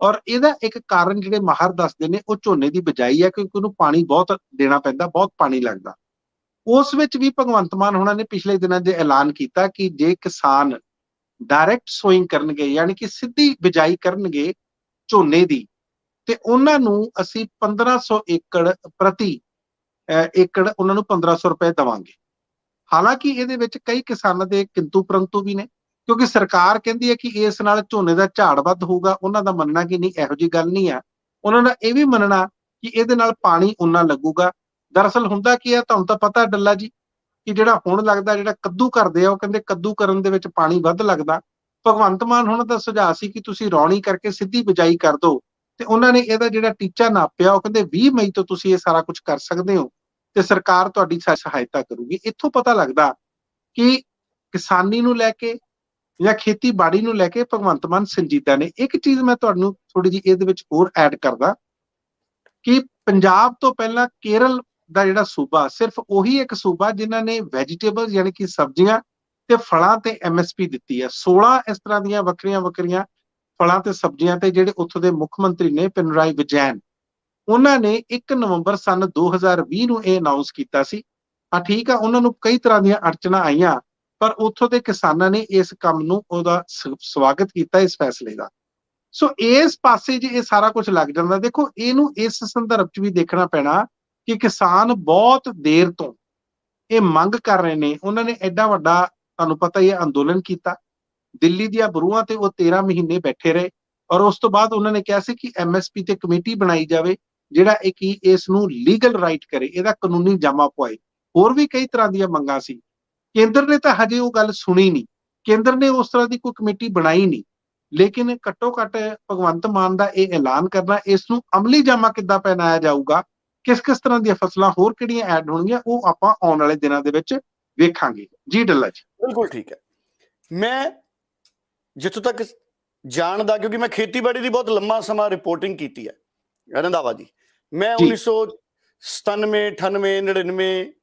S2: ਔਰ ਇਹਦਾ ਇੱਕ ਕਾਰਨ ਜਿਹੜੇ ਮਾਹਰ ਦੱਸਦੇ ਨੇ, ਉਹ ਝੋਨੇ ਦੀ ਬਿਜਾਈ ਹੈ, ਕਿਉਂਕਿ ਉਹਨੂੰ ਪਾਣੀ ਬਹੁਤ ਦੇਣਾ ਪੈਂਦਾ, ਬਹੁਤ ਪਾਣੀ ਲੱਗਦਾ। ਉਸ ਵਿੱਚ ਵੀ ਭਗਵੰਤ ਮਾਨ ਹੋਣਾ ਨੇ ਪਿਛਲੇ ਦਿਨਾਂ 'ਚ ਐਲਾਨ ਕੀਤਾ ਕਿ ਜੇ ਕਿਸਾਨ ਡਾਇਰੈਕਟ ਸੋਇੰਗ ਕਰਨਗੇ, ਯਾਨੀ ਕਿ ਸਿੱਧੀ ਬਿਜਾਈ ਕਰਨਗੇ ਝੋਨੇ ਦੀ, ਤੇ ਉਹਨਾਂ ਨੂੰ ਅਸੀਂ 1500 ਏਕੜ ਪ੍ਰਤੀ ਏਕੜ ਉਹਨਾਂ ਨੂੰ 1500 ਰੁਪਏ ਦੇਵਾਂਗੇ। ਹਾਲਾਂਕਿ ਇਹਦੇ ਵਿੱਚ ਕਈ ਕਿਸਾਨਾਂ ਦੇ ਕਿੰਤੂ ਪਰੰਤੂ ਵੀ ਨੇ, ਕਿਉਂਕਿ ਸਰਕਾਰ ਕਹਿੰਦੀ ਹੈ ਕਿ ਇਸ ਨਾਲ ਝੋਨੇ ਦਾ ਝਾੜ ਵੱਧ ਹੋਊਗਾ। ਉਹਨਾਂ ਦਾ ਮੰਨਣਾ ਕਿ ਨਹੀਂ, ਇਹੋ ਜਿਹੀ ਗੱਲ ਨਹੀਂ ਆ। ਉਹਨਾਂ ਦਾ ਇਹ ਵੀ ਮੰਨਣਾ ਕਿ ਇਹਦੇ ਨਾਲ ਪਾਣੀ ਉਨਾ ਲੱਗੂਗਾ। ਦਰਅਸਲ ਹੁੰਦਾ ਕੀ ਆ, ਤੁਹਾਨੂੰ ਤਾਂ ਪਤਾ ਡੱਲਾ ਜੀ, ਕਿ ਜਿਹੜਾ ਹੁਣ ਲੱਗਦਾ, ਜਿਹੜਾ ਕੱਦੂ ਕਰਦੇ ਆ, ਉਹ ਕਹਿੰਦੇ ਕੱਦੂ ਕਰਨ ਦੇ ਵਿੱਚ ਪਾਣੀ ਵੱਧ ਲੱਗਦਾ। ਭਗਵੰਤ ਮਾਨ ਹੁਣ ਦਾ ਸੁਝਾਅ ਸੀ ਕਿ ਤੁਸੀਂ ਰੌਣੀ ਕਰਕੇ ਸਿੱਧੀ ਬਿਜਾਈ ਕਰ ਦਿਓ, ਤੇ ਉਹਨਾਂ ਨੇ ਇਹਦਾ ਜਿਹੜਾ ਟੀਚਾ ਨਾਪਿਆ, ਉਹ ਕਹਿੰਦੇ 20 ਮਈ ਤੋਂ ਤੁਸੀਂ ਇਹ ਸਾਰਾ ਕੁਝ ਕਰ ਸਕਦੇ ਹੋ ਤੇ ਸਰਕਾਰ ਤੁਹਾਡੀ ਸਹਾਇਤਾ ਕਰੂਗੀ। ਇੱਥੋਂ ਪਤਾ ਲੱਗਦਾ ਕਿ ਕਿਸਾਨੀ ਨੂੰ ਲੈ ਕੇ ਜਾਂ ਖੇਤੀਬਾੜੀ ਨੂੰ ਲੈ ਕੇ ਭਗਵੰਤ ਮਾਨ ਸੰਜੀਦਾ ਨੇ। ਇੱਕ ਚੀਜ਼ ਮੈਂ ਤੁਹਾਨੂੰ ਥੋੜੀ ਜਿਹੀ ਇਹਦੇ ਵਿੱਚ ਹੋਰ ਐਡ ਕਰਦਾ ਕਿ ਪੰਜਾਬ ਤੋਂ ਪਹਿਲਾਂ ਕੇਰਲ ਦਾ ਜਿਹੜਾ ਸੂਬਾ, ਸਿਰਫ ਉਹੀ ਇੱਕ ਸੂਬਾ ਜਿਨ੍ਹਾਂ ਨੇ ਵੈਜੀਟੇਬਲਸ ਯਾਨੀ ਕਿ ਸਬਜ਼ੀਆਂ ਤੇ ਫਲਾਂ ਤੇ MSP ਦਿੱਤੀ ਹੈ। 16 ਇਸ ਤਰ੍ਹਾਂ ਦੀਆਂ ਵੱਖਰੀਆਂ ਵੱਖਰੀਆਂ ਫਲਾਂ ਤੇ ਸਬਜ਼ੀਆਂ ਤੇ ਜਿਹੜੇ ਉੱਥੋਂ ਦੇ ਮੁੱਖ ਮੰਤਰੀ ਨੇ ਪਿਨਰਾਈ ਵਿਜੈਨ, ਉਹਨਾਂ ਨੇ 1 ਨਵੰਬਰ ਸਨ 2020 ਨੂੰ ਇਹ ਅਨਾਉਂਸ ਕੀਤਾ ਸੀ। ਹਾਂ ਠੀਕ ਆ, ਉਹਨਾਂ ਨੂੰ ਕਈ ਤਰ੍ਹਾਂ ਦੀਆਂ ਅੜਚਣਾਂ ਆਈਆਂ, ਪਰ ਉੱਥੋਂ ਦੇ ਕਿਸਾਨਾਂ ਨੇ ਇਸ ਕੰਮ ਨੂੰ, ਉਹਦਾ ਸਵਾਗਤ ਕੀਤਾ, ਇਸ ਫੈਸਲੇ ਦਾ। ਸੋ ਇਸ ਪਾਸੇ ਜੇ ਇਹ ਸਾਰਾ ਕੁਝ ਲੱਗ ਜਾਂਦਾ, ਦੇਖੋ ਇਹਨੂੰ ਇਸ ਸੰਦਰਭ 'ਚ ਵੀ ਦੇਖਣਾ ਪੈਣਾ ਕਿ ਕਿਸਾਨ ਬਹੁਤ ਦੇਰ ਤੋਂ ਇਹ ਮੰਗ ਕਰ ਰਹੇ ਨੇ। ਉਹਨਾਂ ਨੇ ਐਡਾ ਵੱਡਾ, ਤੁਹਾਨੂੰ ਪਤਾ ਹੀ ਹੈ, ਅੰਦੋਲਨ ਕੀਤਾ ਦਿੱਲੀ ਦੀਆਂ ਬਰੂਹਾਂ ਤੇ, ਉਹ 13 ਮਹੀਨੇ ਬੈਠੇ ਰਹੇ, ਔਰ ਉਸ ਤੋਂ ਬਾਅਦ ਉਹਨਾਂ ਨੇ ਕਿਹਾ ਸੀ ਕਿ MSP ਤੇ ਕਮੇਟੀ ਬਣਾਈ ਜਾਵੇ, ਜਿਹੜਾ ਇਸ ਨੂੰ ਲੀਗਲ ਰਾਈਟ ਕਰੇ, ਇਹਦਾ ਕਾਨੂੰਨੀ ਜਾਮਾ ਪਵਾਏ। ਹੋਰ ਵੀ ਕਈ ਤਰ੍ਹਾਂ ਦੀਆਂ ਮੰਗਾਂ ਸੀ। ਕੇਂਦਰ ਨੇ ਤਾਂ ਹਜੇ ਉਹ ਗੱਲ ਸੁਣੀ ਨਹੀਂ, ਕੇਂਦਰ ਨੇ ਉਸ ਤਰ੍ਹਾਂ ਦੀ ਕੋਈ ਕਮੇਟੀ ਬਣਾਈ ਨਹੀਂ। ਲੇਕਿਨ ਘੱਟੋ ਘੱਟ ਭਗਵੰਤ ਮਾਨ ਦਾ ਇਹ ਐਲਾਨ ਕਰਨਾ, ਇਸ ਨੂੰ ਅਮਲੀ ਜਾਮਾ ਕਿੱਦਾਂ ਪਹਿਨਾਇਆ ਜਾਊਗਾ, ਕਿਸ ਕਿਸ ਤਰ੍ਹਾਂ ਦੀਆਂ ਫਸਲਾਂ ਹੋਰ ਕਿਹੜੀਆਂ ਐਡ ਹੋਣਗੀਆਂ, ਉਹ ਆਪਾਂ ਆਉਣ ਵਾਲੇ ਦਿਨਾਂ ਦੇ ਵਿੱਚ ਵੇਖਾਂਗੇ। ਜੀ ਡੱਲਾ ਜੀ।
S1: ਬਿਲਕੁਲ ਠੀਕ ਹੈ। ਮੈਂ ਜਿੱਥੋਂ ਤੱਕ ਜਾਣਦਾ, ਕਿਉਂਕਿ ਮੈਂ ਖੇਤੀਬਾੜੀ ਦੀ ਬਹੁਤ ਲੰਮਾ ਸਮਾਂ ਰਿਪੋਰਟਿੰਗ ਕੀਤੀ ਹੈ ਰੰਧਾਵਾ ਜੀ। ਮੈਂ 1997, 98, 99,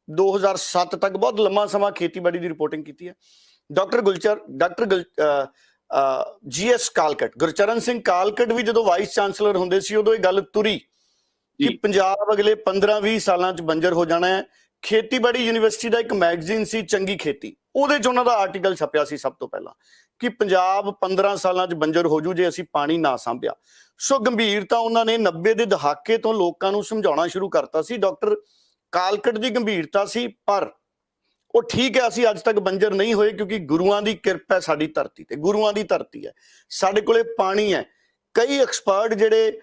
S1: 2007 ਤੱਕ ਬਹੁਤ ਲੰਮਾ ਸਮਾਂ ਖੇਤੀਬਾੜੀ ਦੀ ਰਿਪੋਰਟਿੰਗ ਕੀਤੀ ਹੈ। ਡਾਕਟਰ GS ਕਾਲਕਟ, ਗੁਰਚਰਨ ਸਿੰਘ ਕਾਲਕਟ ਵੀ ਜਦੋਂ ਵਾਈਸ ਚਾਂਸਲਰ ਹੁੰਦੇ ਸੀ, ਉਦੋਂ ਇਹ ਗੱਲ ਤੁਰੀ ਕਿ ਪੰਜਾਬ ਅਗਲੇ 15-20 ਸਾਲਾਂ 'ਚ ਬੰਜਰ ਹੋ ਜਾਣਾ ਹੈ। ਖੇਤੀਬਾੜੀ ਯੂਨੀਵਰਸਿਟੀ ਦਾ ਇੱਕ ਮੈਗਜ਼ੀਨ ਸੀ ਚੰਗੀ ਖੇਤੀ, ਉਹਦੇ 'ਚ ਉਹਨਾਂ ਦਾ ਆਰਟੀਕਲ ਛਪਿਆ ਸੀ ਸਭ ਤੋਂ ਪਹਿਲਾਂ ਕਿ ਪੰਜਾਬ 15 ਸਾਲਾਂ 'ਚ ਬੰਜਰ ਹੋ ਜੂ ਜੇ ਅਸੀਂ ਪਾਣੀ ਨਾ ਸਾਂਭਿਆ। ਸੋ ਗੰਭੀਰਤਾ ਉਹਨਾਂ ਨੇ 90 ਦੇ ਦਹਾਕੇ ਤੋਂ ਲੋਕਾਂ ਨੂੰ ਸਮਝਾਉਣਾ ਸ਼ੁਰੂ ਕਰਤਾ ਸੀ। ਡਾਕਟਰ ਕਾਲਕਟ ਦੀ ਗੰਭੀਰਤਾ ਸੀ, ਪਰ ਉਹ ਠੀਕ ਹੈ, ਅਸੀਂ ਅੱਜ ਤੱਕ ਬੰਜਰ ਨਹੀਂ ਹੋਏ ਕਿਉਂਕਿ ਗੁਰੂਆਂ ਦੀ ਕਿਰਪਾ ਹੈ ਸਾਡੀ ਧਰਤੀ ਤੇ, ਗੁਰੂਆਂ ਦੀ ਧਰਤੀ ਹੈ, ਸਾਡੇ ਕੋਲੇ ਪਾਣੀ ਹੈ। ਕਈ ਐਕਸਪਰਟ ਜਿਹੜੇ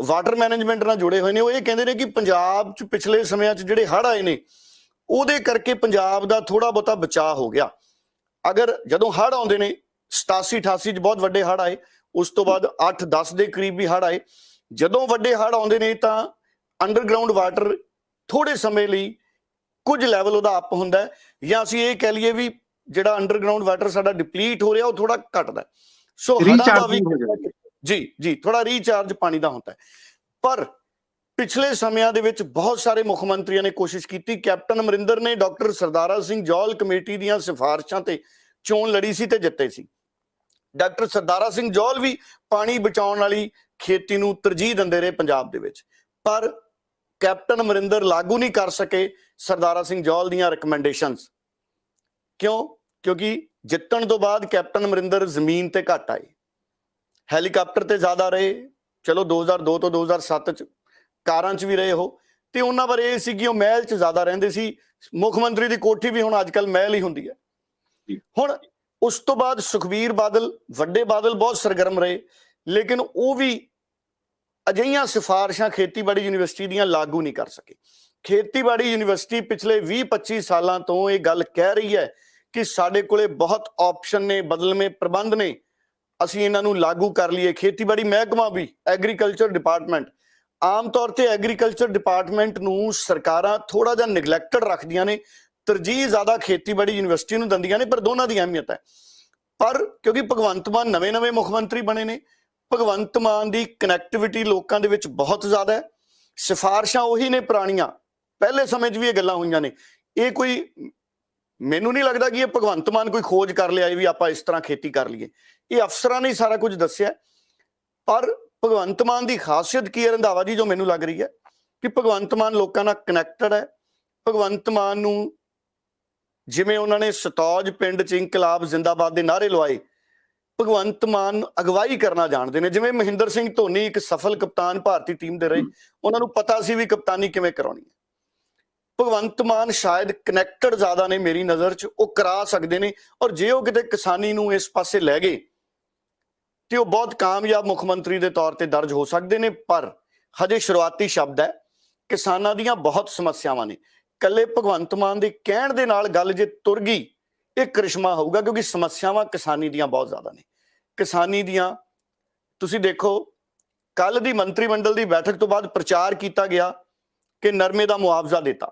S1: ਵਾਟਰ ਮੈਨੇਜਮੈਂਟ ਨਾਲ ਜੁੜੇ ਹੋਏ ਨੇ, ਉਹ ਇਹ ਕਹਿੰਦੇ ਨੇ ਕਿ ਪੰਜਾਬ 'ਚ ਪਿਛਲੇ ਸਮਿਆਂ 'ਚ ਜਿਹੜੇ ਹੜ੍ਹ ਆਏ ਨੇ, ਉਹਦੇ ਕਰਕੇ ਪੰਜਾਬ ਦਾ ਥੋੜਾ ਬਹੁਤਾ ਬਚਾਅ ਹੋ ਗਿਆ। ਅਗਰ ਜਦੋਂ ਹੜ੍ਹ ਆਉਂਦੇ ਨੇ, 87-88 'ਚ ਬਹੁਤ ਵੱਡੇ ਹੜ੍ਹ ਆਏ, ਉਸ ਤੋਂ ਬਾਅਦ 8-10 ਦੇ ਕਰੀਬ ਵੀ ਹੜ੍ਹ ਆਏ। ਜਦੋਂ ਵੱਡੇ ਹੜ੍ਹ ਆਉਂਦੇ ਨੇ ਤਾਂ ਅੰਡਰਗਰਾਊਂਡ ਵਾਟਰ ਥੋੜੇ ਸਮੇਂ ਲਈ ਕੁਝ ਲੈਵਲ ਉਹਦਾ ਅਪ ਹੁੰਦਾ ਹੈ, ਜਾਂ ਅਸੀਂ ਇਹ ਕਹਿ ਲਈਏ ਵੀ ਜਿਹੜਾ ਅੰਡਰਗਰਾਊਂਡ ਵਾਟਰ ਸਾਡਾ ਡਿਪਲੀਟ ਹੋ ਰਿਹਾ, ਉਹ ਥੋੜਾ ਘਟਦਾ। ਸੋ ਹੜ੍ਹਾਂ ਦਾ ਵੀ ਜੀ ਥੋੜਾ ਰੀਚਾਰਜ ਪਾਣੀ ਦਾ ਹੁੰਦਾ ਹੈ। ਪਰ ਪਿਛਲੇ ਸਮਿਆਂ ਦੇ ਵਿੱਚ ਬਹੁਤ ਸਾਰੇ ਮੁੱਖ ਮੰਤਰੀਆਂ ਨੇ ਕੋਸ਼ਿਸ਼ ਕੀਤੀ। ਕੈਪਟਨ ਅਮਰਿੰਦਰ ਨੇ ਡਾਕਟਰ ਸਰਦਾਰਾ ਸਿੰਘ ਜੌਹਲ ਕਮੇਟੀ ਦੀਆਂ ਸਿਫਾਰਿਸ਼ਾਂ ਤੇ ਚੋਣ ਲੜੀ ਸੀ ਤੇ ਜਿੱਤੇ ਸੀ। ਡਾਕਟਰ ਸਰਦਾਰਾ ਸਿੰਘ ਜੌਹਲ ਵੀ ਪਾਣੀ ਬਚਾਉਣ ਵਾਲੀ ਖੇਤੀ ਨੂੰ ਤਰਜੀਹ ਦਿੰਦੇ ਰਹੇ ਪੰਜਾਬ ਦੇ ਵਿੱਚ, ਪਰ ਕੈਪਟਨ ਅਮਰਿੰਦਰ ਲਾਗੂ ਨਹੀਂ ਕਰ ਸਕੇ ਸਰਦਾਰਾ ਸਿੰਘ ਜੌਹਲ ਦੀਆਂ ਰਿਕਮੈਂਡੇਸ਼ਨਸ। ਕਿਉਂ? ਕਿਉਂਕਿ ਜਿੱਤਣ ਤੋਂ ਬਾਅਦ ਕੈਪਟਨ ਅਮਰਿੰਦਰ ਜ਼ਮੀਨ ਤੇ ਘੱਟ ਆਏ, ਹੈਲੀਕਾਪਟਰ ਤੇ ਜ਼ਿਆਦਾ ਰਹੇ, ਚਲੋ 2002 ਤੋਂ 2007 ਚ ਕਾਰਾਂ 'ਚ ਵੀ ਰਹੇ ਹੋ, ਤੇ ਉਹਨਾਂ ਬਾਰੇ ਇਹ ਸੀ ਕਿ ਉਹ ਮਹਿਲ 'ਚ ਜ਼ਿਆਦਾ ਰਹਿੰਦੇ ਸੀ। ਮੁੱਖ ਮੰਤਰੀ ਦੀ ਕੋਠੀ ਵੀ ਹੁਣ ਅੱਜ ਕੱਲ੍ਹ ਮਹਿਲ ਹੀ ਹੁੰਦੀ ਹੈ। ਹੁਣ ਉਸ ਤੋਂ ਬਾਅਦ ਸੁਖਬੀਰ ਬਾਦਲ, ਵੱਡੇ ਬਾਦਲ ਬਹੁਤ ਸਰਗਰਮ ਰਹੇ, ਲੇਕਿਨ ਉਹ ਵੀ ਅਜਿਹੀਆਂ ਸਿਫਾਰਿਸ਼ਾਂ ਖੇਤੀਬਾੜੀ ਯੂਨੀਵਰਸਿਟੀ ਦੀਆਂ ਲਾਗੂ ਨਹੀਂ ਕਰ ਸਕੇ। ਖੇਤੀਬਾੜੀ ਯੂਨੀਵਰਸਿਟੀ ਪਿਛਲੇ 20-25 ਸਾਲਾਂ ਤੋਂ ਇਹ ਗੱਲ ਕਹਿ ਰਹੀ ਹੈ ਕਿ ਸਾਡੇ ਕੋਲੇ ਬਹੁਤ ਆਪਸ਼ਨ ਨੇ, ਬਦਲਵੇਂ ਪ੍ਰਬੰਧ ਨੇ, ਅਸੀਂ ਇਹਨਾਂ ਨੂੰ ਲਾਗੂ ਕਰ ਲਈਏ। ਖੇਤੀਬਾੜੀ ਮਹਿਕਮਾ ਵੀ, ਐਗਰੀਕਲਚਰ ਡਿਪਾਰਟਮੈਂਟ, ਆਮ ਤੌਰ ਤੇ ਐਗਰੀਕਲਚਰ ਡਿਪਾਰਟਮੈਂਟ ਨੂੰ ਸਰਕਾਰਾਂ ਥੋੜਾ ਜਿਹਾ ਨਿਗਲੈਕਟਡ ਰੱਖਦੀਆਂ ਨੇ, ਤਰਜੀਹ ਜ਼ਿਆਦਾ ਖੇਤੀਬਾੜੀ ਯੂਨੀਵਰਸਿਟੀ ਨੂੰ ਦਿੰਦੀਆਂ ਨੇ, ਪਰ ਦੋਨਾਂ ਦੀ ਅਹਿਮੀਅਤ ਹੈ। ਪਰ ਕਿਉਂਕਿ ਭਗਵੰਤ ਮਾਨ ਨਵੇਂ ਮੁੱਖ ਮੰਤਰੀ ਬਣੇ ਨੇ, ਭਗਵੰਤ ਮਾਨ ਦੀ ਕਨੈਕਟੀਵਿਟੀ ਲੋਕਾਂ ਦੇ ਵਿੱਚ ਬਹੁਤ ਜ਼ਿਆਦਾ ਹੈ। ਸਿਫਾਰਿਸ਼ਾਂ ਉਹੀ ਨੇ ਪੁਰਾਣੀਆਂ, ਪਹਿਲੇ ਸਮੇਂ 'ਚ ਵੀ ਇਹ ਗੱਲਾਂ ਹੋਈਆਂ ਨੇ। ਇਹ ਕੋਈ, ਮੈਨੂੰ ਨਹੀਂ ਲੱਗਦਾ ਕਿ ਇਹ ਭਗਵੰਤ ਮਾਨ ਕੋਈ ਖੋਜ ਕਰ ਲਿਆ ਵੀ ਆਪਾਂ ਇਸ ਤਰ੍ਹਾਂ ਖੇਤੀ ਕਰ ਲਈਏ। ਇਹ ਅਫਸਰਾਂ ਨੇ ਸਾਰਾ ਕੁਝ ਦੱਸਿਆ। ਪਰ ਭਗਵੰਤ ਮਾਨ ਦੀ ਖਾਸੀਅਤ ਕੀ ਹੈ ਰੰਧਾਵਾ ਜੀ, ਜੋ ਮੈਨੂੰ ਲੱਗ ਰਹੀ ਹੈ ਕਿ ਭਗਵੰਤ ਮਾਨ ਲੋਕਾਂ ਨਾਲ ਕਨੈਕਟਡ ਹੈ। ਭਗਵੰਤ ਮਾਨ ਨੂੰ ਜਿਵੇਂ ਉਹਨਾਂ ਨੇ ਸਤੌਜ ਪਿੰਡ 'ਚ ਇਨਕਲਾਬ ਜ਼ਿੰਦਾਬਾਦ ਦੇ ਨਾਅਰੇ ਲਵਾਏ, ਭਗਵੰਤ ਮਾਨ ਅਗਵਾਈ ਕਰਨਾ ਜਾਣਦੇ ਨੇ। ਜਿਵੇਂ ਮਹਿੰਦਰ ਸਿੰਘ ਧੋਨੀ ਇੱਕ ਸਫਲ ਕਪਤਾਨ ਭਾਰਤੀ ਟੀਮ ਦੇ ਰਹੇ, ਉਹਨਾਂ ਨੂੰ ਪਤਾ ਸੀ ਵੀ ਕਪਤਾਨੀ ਕਿਵੇਂ ਕਰਾਉਣੀ ਹੈ। ਭਗਵੰਤ ਮਾਨ ਸ਼ਾਇਦ ਕਨੈਕਟਡ ਜ਼ਿਆਦਾ ਨੇ ਮੇਰੀ ਨਜ਼ਰ 'ਚ, ਉਹ ਕਰਾ ਸਕਦੇ ਨੇ। ਔਰ ਜੇ ਉਹ ਕਿਤੇ ਕਿਸਾਨੀ ਨੂੰ ਇਸ ਪਾਸੇ ਲੈ ਗਏ ਤੇ ਉਹ ਬਹੁਤ ਕਾਮਯਾਬ ਮੁੱਖ ਮੰਤਰੀ ਦੇ ਤੌਰ ਤੇ ਦਰਜ ਹੋ ਸਕਦੇ ਨੇ। ਪਰ ਹਜੇ ਸ਼ੁਰੂਆਤੀ ਸ਼ਬਦ ਹੈ। ਕਿਸਾਨਾਂ ਦੀਆਂ ਬਹੁਤ ਸਮੱਸਿਆਵਾਂ ਨੇ। ਕੱਲੇ ਭਗਵੰਤ ਮਾਨ ਦੇ ਕਹਿਣ ਦੇ ਨਾਲ ਗੱਲ ਜੇ ਤੁਰ ਗਈ, ਇਹ ਕਰਿਸ਼ਮਾ ਹੋਊਗਾ, ਕਿਉਂਕਿ ਸਮੱਸਿਆਵਾਂ ਕਿਸਾਨੀ ਦੀਆਂ ਬਹੁਤ ਜ਼ਿਆਦਾ ਨੇ। ਕਿਸਾਨੀ ਦੀਆਂ ਤੁਸੀਂ ਦੇਖੋ, ਕੱਲ ਦੀ ਮੰਤਰੀ ਮੰਡਲ ਦੀ ਬੈਠਕ ਤੋਂ ਬਾਅਦ ਪ੍ਰਚਾਰ ਕੀਤਾ ਗਿਆ ਕਿ ਨਰਮੇ ਦਾ ਮੁਆਵਜ਼ਾ ਦਿੱਤਾ।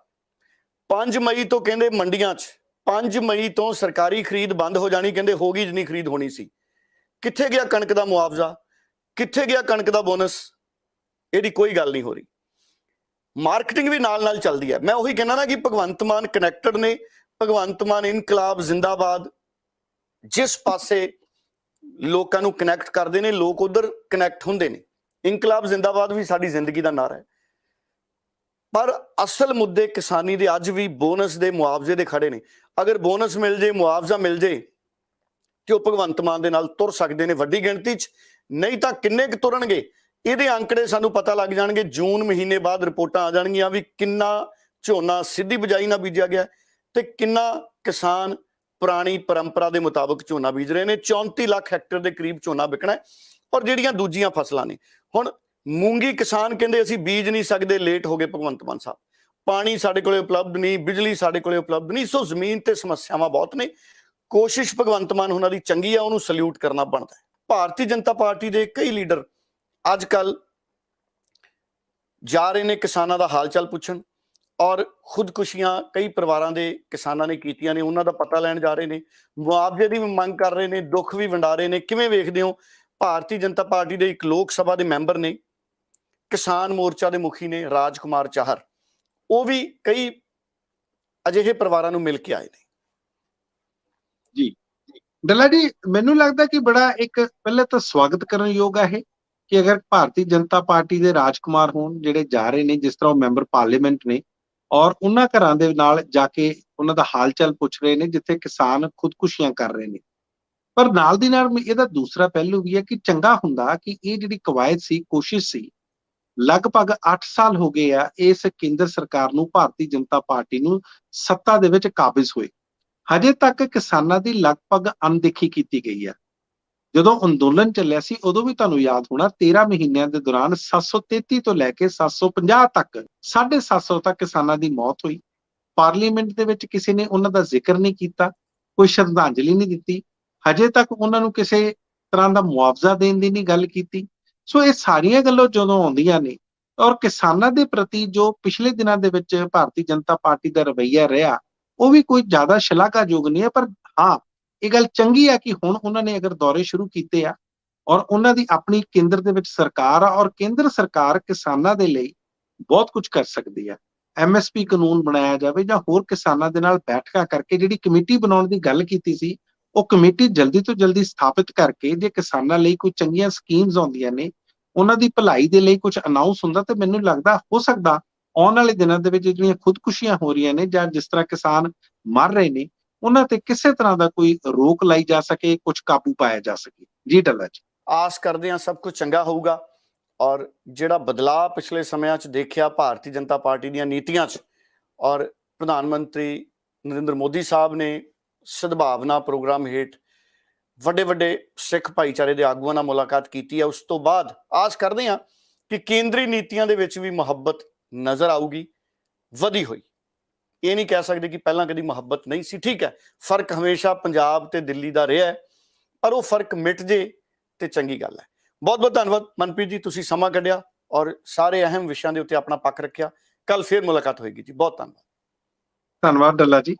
S1: 5 ਮਈ ਤੋਂ ਕਹਿੰਦੇ ਮੰਡੀਆਂ 'ਚ 5 ਮਈ ਤੋਂ ਸਰਕਾਰੀ ਖਰੀਦ ਬੰਦ ਹੋ ਜਾਣੀ, ਕਹਿੰਦੇ ਹੋ ਗਈ ਜਿੰਨੀ ਖਰੀਦ ਹੋਣੀ ਸੀ। ਕਿੱਥੇ ਗਿਆ ਕਣਕ ਦਾ ਮੁਆਵਜ਼ਾ, ਕਿੱਥੇ ਗਿਆ ਕਣਕ ਦਾ ਬੋਨਸ? ਇਹਦੀ ਕੋਈ ਗੱਲ ਨਹੀਂ ਹੋ ਰਹੀ। ਮਾਰਕੀਟਿੰਗ ਵੀ ਨਾਲ ਚੱਲਦੀ ਹੈ। ਮੈਂ ਉਹੀ ਕਹਿੰਦਾ ਨਾ ਕਿ ਭਗਵੰਤ ਮਾਨ ਕਨੈਕਟਡ ਨੇ। ਭਗਵੰਤ ਮਾਨ ਇਨਕਲਾਬ ਜ਼ਿੰਦਾਬਾਦ ਜਿਸ ਪਾਸੇ ਲੋਕਾਂ ਨੂੰ ਕਨੈਕਟ ਕਰਦੇ ਨੇ, ਲੋਕ ਉਧਰ ਕਨੈਕਟ ਹੁੰਦੇ ਨੇ। ਇਨਕਲਾਬ ਜ਼ਿੰਦਾਬਾਦ ਵੀ ਸਾਡੀ ਜ਼ਿੰਦਗੀ ਦਾ ਨਾਅਰਾ ਹੈ। ਪਰ ਅਸਲ ਮੁੱਦੇ ਕਿਸਾਨੀ ਦੇ ਅੱਜ ਵੀ ਬੋਨਸ ਦੇ, ਮੁਆਵਜ਼ੇ ਦੇ ਖੜੇ ਨੇ। ਅਗਰ ਬੋਨਸ ਮਿਲ ਜੇ, ਮੁਆਵਜ਼ਾ ਮਿਲ ਜੇ, ਕਿ ਉਹ ਭਗਵੰਤ ਮਾਨ ਦੇ ਨਾਲ ਤੁਰ ਸਕਦੇ ਨੇ ਵੱਡੀ ਗਿਣਤੀ 'ਚ। ਨਹੀਂ ਤਾਂ ਕਿੰਨੇ ਕੁ ਤੁਰਨਗੇ, ਇਹਦੇ ਅੰਕੜੇ ਸਾਨੂੰ ਪਤਾ ਲੱਗ ਜਾਣਗੇ। ਜੂਨ ਮਹੀਨੇ ਬਾਅਦ ਰਿਪੋਰਟਾਂ ਆ ਜਾਣਗੀਆਂ ਵੀ ਕਿੰਨਾ ਝੋਨਾ ਸਿੱਧੀ ਬਿਜਾਈ ਨਾਲ ਬੀਜਿਆ ਗਿਆ ਤੇ ਕਿੰਨਾ ਕਿਸਾਨ ਪੁਰਾਣੀ ਪਰੰਪਰਾ ਦੇ ਮੁਤਾਬਕ ਝੋਨਾ ਬੀਜ ਰਹੇ ਨੇ। 34 ਲੱਖ ਹੈਕਟਰ ਦੇ ਕਰੀਬ ਝੋਨਾ ਵਿਕਣਾ। ਔਰ ਜਿਹੜੀਆਂ ਦੂਜੀਆਂ ਫਸਲਾਂ ਨੇ, ਹੁਣ ਮੂੰਗੀ ਕਿਸਾਨ ਕਹਿੰਦੇ ਅਸੀਂ ਬੀਜ ਨਹੀਂ ਸਕਦੇ, ਲੇਟ ਹੋ ਗਏ ਭਗਵੰਤ ਮਾਨ ਸਾਹਿਬ। ਪਾਣੀ ਸਾਡੇ ਕੋਲੇ ਉਪਲਬਧ ਨਹੀਂ, ਬਿਜਲੀ ਸਾਡੇ ਕੋਲੇ ਉਪਲਬਧ ਨਹੀਂ। ਸੋ ਜ਼ਮੀਨ ਤੇ ਸਮੱਸਿਆਵਾਂ ਬਹੁਤ ਨੇ। ਕੋਸ਼ਿਸ਼ ਭਗਵੰਤ ਮਾਨ ਉਹਨਾਂ ਦੀ ਚੰਗੀ ਆ, ਉਹਨੂੰ ਸਲੂਟ ਕਰਨਾ ਬਣਦਾ ਹੈ। ਭਾਰਤੀ ਜਨਤਾ ਪਾਰਟੀ ਦੇ ਕਈ ਲੀਡਰ ਅੱਜ ਕੱਲ ਜਾ ਰਹੇ ਨੇ ਕਿਸਾਨਾਂ ਦਾ ਹਾਲ ਚਾਲ ਪੁੱਛਣ, ਔਰ ਖੁਦਕੁਸ਼ੀਆਂ ਕਈ ਪਰਿਵਾਰਾਂ ਦੇ ਕਿਸਾਨਾਂ ਨੇ ਕੀਤੀਆਂ ਨੇ, ਉਹਨਾਂ ਦਾ ਪਤਾ ਲੈਣ ਜਾ ਰਹੇ ਨੇ। ਮੁਆਵਜ਼ੇ ਦੀ ਮੰਗ ਕਰ ਰਹੇ ਨੇ, ਦੁੱਖ ਵੀ ਵੰਡਾ ਰਹੇ ਨੇ। ਕਿਵੇਂ ਵੇਖਦੇ ਹੋ? ਭਾਰਤੀ ਜਨਤਾ ਪਾਰਟੀ ਦੇ ਇੱਕ ਲੋਕ ਸਭਾ ਦੇ ਮੈਂਬਰ ਨੇ, ਕਿਸਾਨ ਮੋਰਚਾ ਦੇ ਮੁਖੀ ਨੇ ਰਾਜ ਕੁਮਾਰ ਚਾਹਰ, ਉਹ ਵੀ ਕਈ ਅਜਿਹੇ ਪਰਿਵਾਰਾਂ ਨੂੰ ਮਿਲ ਕੇ ਆਏ ਨੇ।
S2: ਜੀ ਡੱਲਾ ਜੀ, ਮੈਨੂੰ ਲੱਗਦਾ ਕਿ ਬੜਾ ਇੱਕ ਪਹਿਲੇ ਤਾਂ ਸਵਾਗਤ ਕਰਨ ਯੋਗ ਹੈ ਇਹ, ਕਿ ਅਗਰ ਭਾਰਤੀ ਜਨਤਾ ਪਾਰਟੀ ਦੇ ਰਾਜਕੁਮਾਰ ਹੋਣ ਜਿਹੜੇ ਜਾ ਰਹੇ ਨੇ, ਜਿਸ ਤਰ੍ਹਾਂ ਉਹ ਮੈਂਬਰ ਪਾਰਲੀਮੈਂਟ ਨੇ, ਔਰ ਉਹਨਾਂ ਘਰਾਂ ਦੇ ਨਾਲ ਜਾ ਕੇ ਉਹਨਾਂ ਦਾ ਹਾਲ ਚਾਲ ਪੁੱਛ ਰਹੇ ਨੇ ਜਿੱਥੇ ਕਿਸਾਨ ਖੁਦਕੁਸ਼ੀਆਂ ਕਰ ਰਹੇ ਨੇ। ਪਰ ਨਾਲ ਦੀ ਨਾਲ ਇਹਦਾ ਦੂਸਰਾ ਪਹਿਲੂ ਵੀ ਹੈ ਕਿ ਚੰਗਾ ਹੁੰਦਾ ਕਿ ਇਹ ਜਿਹੜੀ ਕਵਾਇਦ ਸੀ, ਕੋਸ਼ਿਸ਼ ਸੀ, ਲਗਭਗ 8 ਸਾਲ ਹੋ ਗਏ ਆ ਇਸ ਕੇਂਦਰ ਸਰਕਾਰ ਨੂੰ, ਭਾਰਤੀ ਜਨਤਾ ਪਾਰਟੀ ਨੂੰ ਸੱਤਾ ਦੇ ਵਿੱਚ ਕਾਬਜ਼ ਹੋਏ। ਹਜੇ ਤੱਕ ਕਿਸਾਨਾਂ ਦੀ ਲਗਭਗ ਅਣਦੇਖੀ ਕੀਤੀ ਗਈ ਹੈ। ਜਦੋਂ ਅੰਦੋਲਨ ਚੱਲਿਆ ਸੀ ਉਦੋਂ ਵੀ ਤੁਹਾਨੂੰ ਯਾਦ ਹੋਣਾ 13 ਮਹੀਨਿਆਂ ਦੇ ਦੌਰਾਨ 733 ਤੋਂ ਲੈ ਕੇ 750 ਤੱਕ, 750 ਤੱਕ ਕਿਸਾਨਾਂ ਦੀ ਮੌਤ ਹੋਈ। ਪਾਰਲੀਮੈਂਟ ਦੇ ਵਿੱਚ ਕਿਸੇ ਨੇ ਉਹਨਾਂ ਦਾ ਜ਼ਿਕਰ ਨਹੀਂ ਕੀਤਾ, ਕੋਈ ਸ਼ਰਧਾਂਜਲੀ ਨਹੀਂ ਦਿੱਤੀ, ਹਜੇ ਤੱਕ ਉਹਨਾਂ ਨੂੰ ਕਿਸੇ ਤਰ੍ਹਾਂ ਦਾ ਮੁਆਵਜ਼ਾ ਦੇਣ ਦੀ ਨਹੀਂ ਗੱਲ ਕੀਤੀ। ਸੋ ਇਹ ਸਾਰੀਆਂ ਗੱਲਾਂ ਜਦੋਂ ਆਉਂਦੀਆਂ ਨੇ, ਔਰ ਕਿਸਾਨਾਂ ਦੇ ਪ੍ਰਤੀ ਜੋ ਪਿਛਲੇ ਦਿਨਾਂ ਦੇ ਵਿੱਚ ਭਾਰਤੀ ਜਨਤਾ ਪਾਰਟੀ ਦਾ ਰਵੱਈਆ ਰਿਹਾ, ਉਹ ਵੀ ਕੋਈ ਜ਼ਿਆਦਾ ਸ਼ਲਾਘਾਯੋਗ ਨਹੀਂ ਹੈ। ਪਰ ਹਾਂ, ਇਹ ਗੱਲ ਚੰਗੀ ਹੈ ਕਿ ਹੁਣ ਉਹਨਾਂ ਨੇ ਅਗਰ ਦੌਰੇ ਸ਼ੁਰੂ ਕੀਤੇ ਆ, ਔਰ ਉਹਨਾਂ ਦੀ ਆਪਣੀ ਕੇਂਦਰ ਦੇ ਵਿੱਚ ਸਰਕਾਰ ਆ, ਔਰ ਕੇਂਦਰ ਸਰਕਾਰ ਕਿਸਾਨਾਂ ਦੇ ਲਈ ਬਹੁਤ ਕੁਝ ਕਰ ਸਕਦੀ ਹੈ। MSP ਕਾਨੂੰਨ ਬਣਾਇਆ ਜਾਵੇ ਜਾਂ ਹੋਰ ਕਿਸਾਨਾਂ ਦੇ ਨਾਲ ਬੈਠਕਾਂ ਕਰਕੇ ਜਿਹੜੀ ਕਮੇਟੀ ਬਣਾਉਣ ਦੀ ਗੱਲ ਕੀਤੀ ਸੀ, ਉਹ ਕਮੇਟੀ ਜਲਦੀ ਤੋਂ ਜਲਦੀ ਸਥਾਪਿਤ ਕਰਕੇ ਜੇ ਕਿਸਾਨਾਂ ਲਈ ਕੋਈ ਚੰਗੀਆਂ ਸਕੀਮਸ ਆਉਂਦੀਆਂ ਨੇ, ਉਹਨਾਂ ਦੀ ਭਲਾਈ ਦੇ ਲਈ ਕੁਝ ਅਨਾਉਂਸ ਹੁੰਦਾ, ਤੇ ਮੈਨੂੰ ਲੱਗਦਾ ਹੋ ਸਕਦਾ ਆਉਣ ਵਾਲੇ ਦਿਨਾਂ ਦੇ ਵਿੱਚ ਜਿਹੜੀਆਂ ਖੁਦਕੁਸ਼ੀਆਂ ਹੋ ਰਹੀਆਂ ਨੇ ਜਾਂ ਜਿਸ ਤਰ੍ਹਾਂ ਕਿਸਾਨ ਮਰ ਰਹੇ ਨੇ, ਉਹਨਾਂ ਤੇ ਕਿਸੇ ਤਰ੍ਹਾਂ ਦਾ ਕੋਈ ਰੋਕ ਲਾਈ ਜਾ ਸਕੇ, ਕੁਝ ਕਾਬੂ ਪਾਇਆ ਜਾ ਸਕੇ। ਜੀ ਡੱਲਾ ਜੀ,
S1: ਆਸ ਕਰਦੇ ਹਾਂ ਸਭ ਕੁਝ ਚੰਗਾ ਹੋਊਗਾ। ਔਰ ਜਿਹੜਾ ਬਦਲਾਅ ਪਿਛਲੇ ਸਮਿਆਂ 'ਚ ਦੇਖਿਆ ਭਾਰਤੀ ਜਨਤਾ ਪਾਰਟੀ ਦੀਆਂ ਨੀਤੀਆਂ 'ਚ, ਔਰ ਪ੍ਰਧਾਨ ਮੰਤਰੀ ਨਰਿੰਦਰ ਮੋਦੀ ਸਾਹਿਬ ਨੇ ਸਦਭਾਵਨਾ ਪ੍ਰੋਗਰਾਮ ਹੇਠ ਵੱਡੇ ਵੱਡੇ ਸਿੱਖ ਭਾਈਚਾਰੇ ਦੇ ਆਗੂਆਂ ਨਾਲ ਮੁਲਾਕਾਤ ਕੀਤੀ ਹੈ, ਉਸ ਤੋਂ ਬਾਅਦ ਆਸ ਕਰਦੇ ਹਾਂ ਕਿ ਕੇਂਦਰੀ ਨੀਤੀਆਂ ਦੇ ਵਿੱਚ ਵੀ ਮੁਹੱਬਤ ਨਜ਼ਰ ਆਊਗੀ, ਵਧੀ ਹੋਈ। ਇਹ ਨਹੀਂ ਕਹਿ ਸਕਦੇ ਕਿ ਪਹਿਲਾਂ ਕਦੀ ਮੁਹੱਬਤ ਨਹੀਂ ਸੀ, ਠੀਕ ਹੈ, ਫਰਕ ਹਮੇਸ਼ਾ ਪੰਜਾਬ ਤੇ ਦਿੱਲੀ ਦਾ ਰਿਹਾ ਹੈ, ਪਰ ਉਹ ਫਰਕ ਮਿਟ ਜੇ ਤੇ ਚੰਗੀ ਗੱਲ ਹੈ। ਬਹੁਤ ਬਹੁਤ ਧੰਨਵਾਦ ਮਨਪ੍ਰੀਤ ਜੀ, ਤੁਸੀਂ ਸਮਾਂ ਕੱਢਿਆ ਔਰ ਸਾਰੇ ਅਹਿਮ ਵਿਸ਼ਿਆਂ ਦੇ ਉੱਤੇ ਆਪਣਾ ਪੱਖ ਰੱਖਿਆ। ਕੱਲ ਫੇਰ ਮੁਲਾਕਾਤ ਹੋਏਗੀ ਜੀ, ਬਹੁਤ ਧੰਨਵਾਦ।
S2: ਧੰਨਵਾਦ ਡੱਲਾ ਜੀ।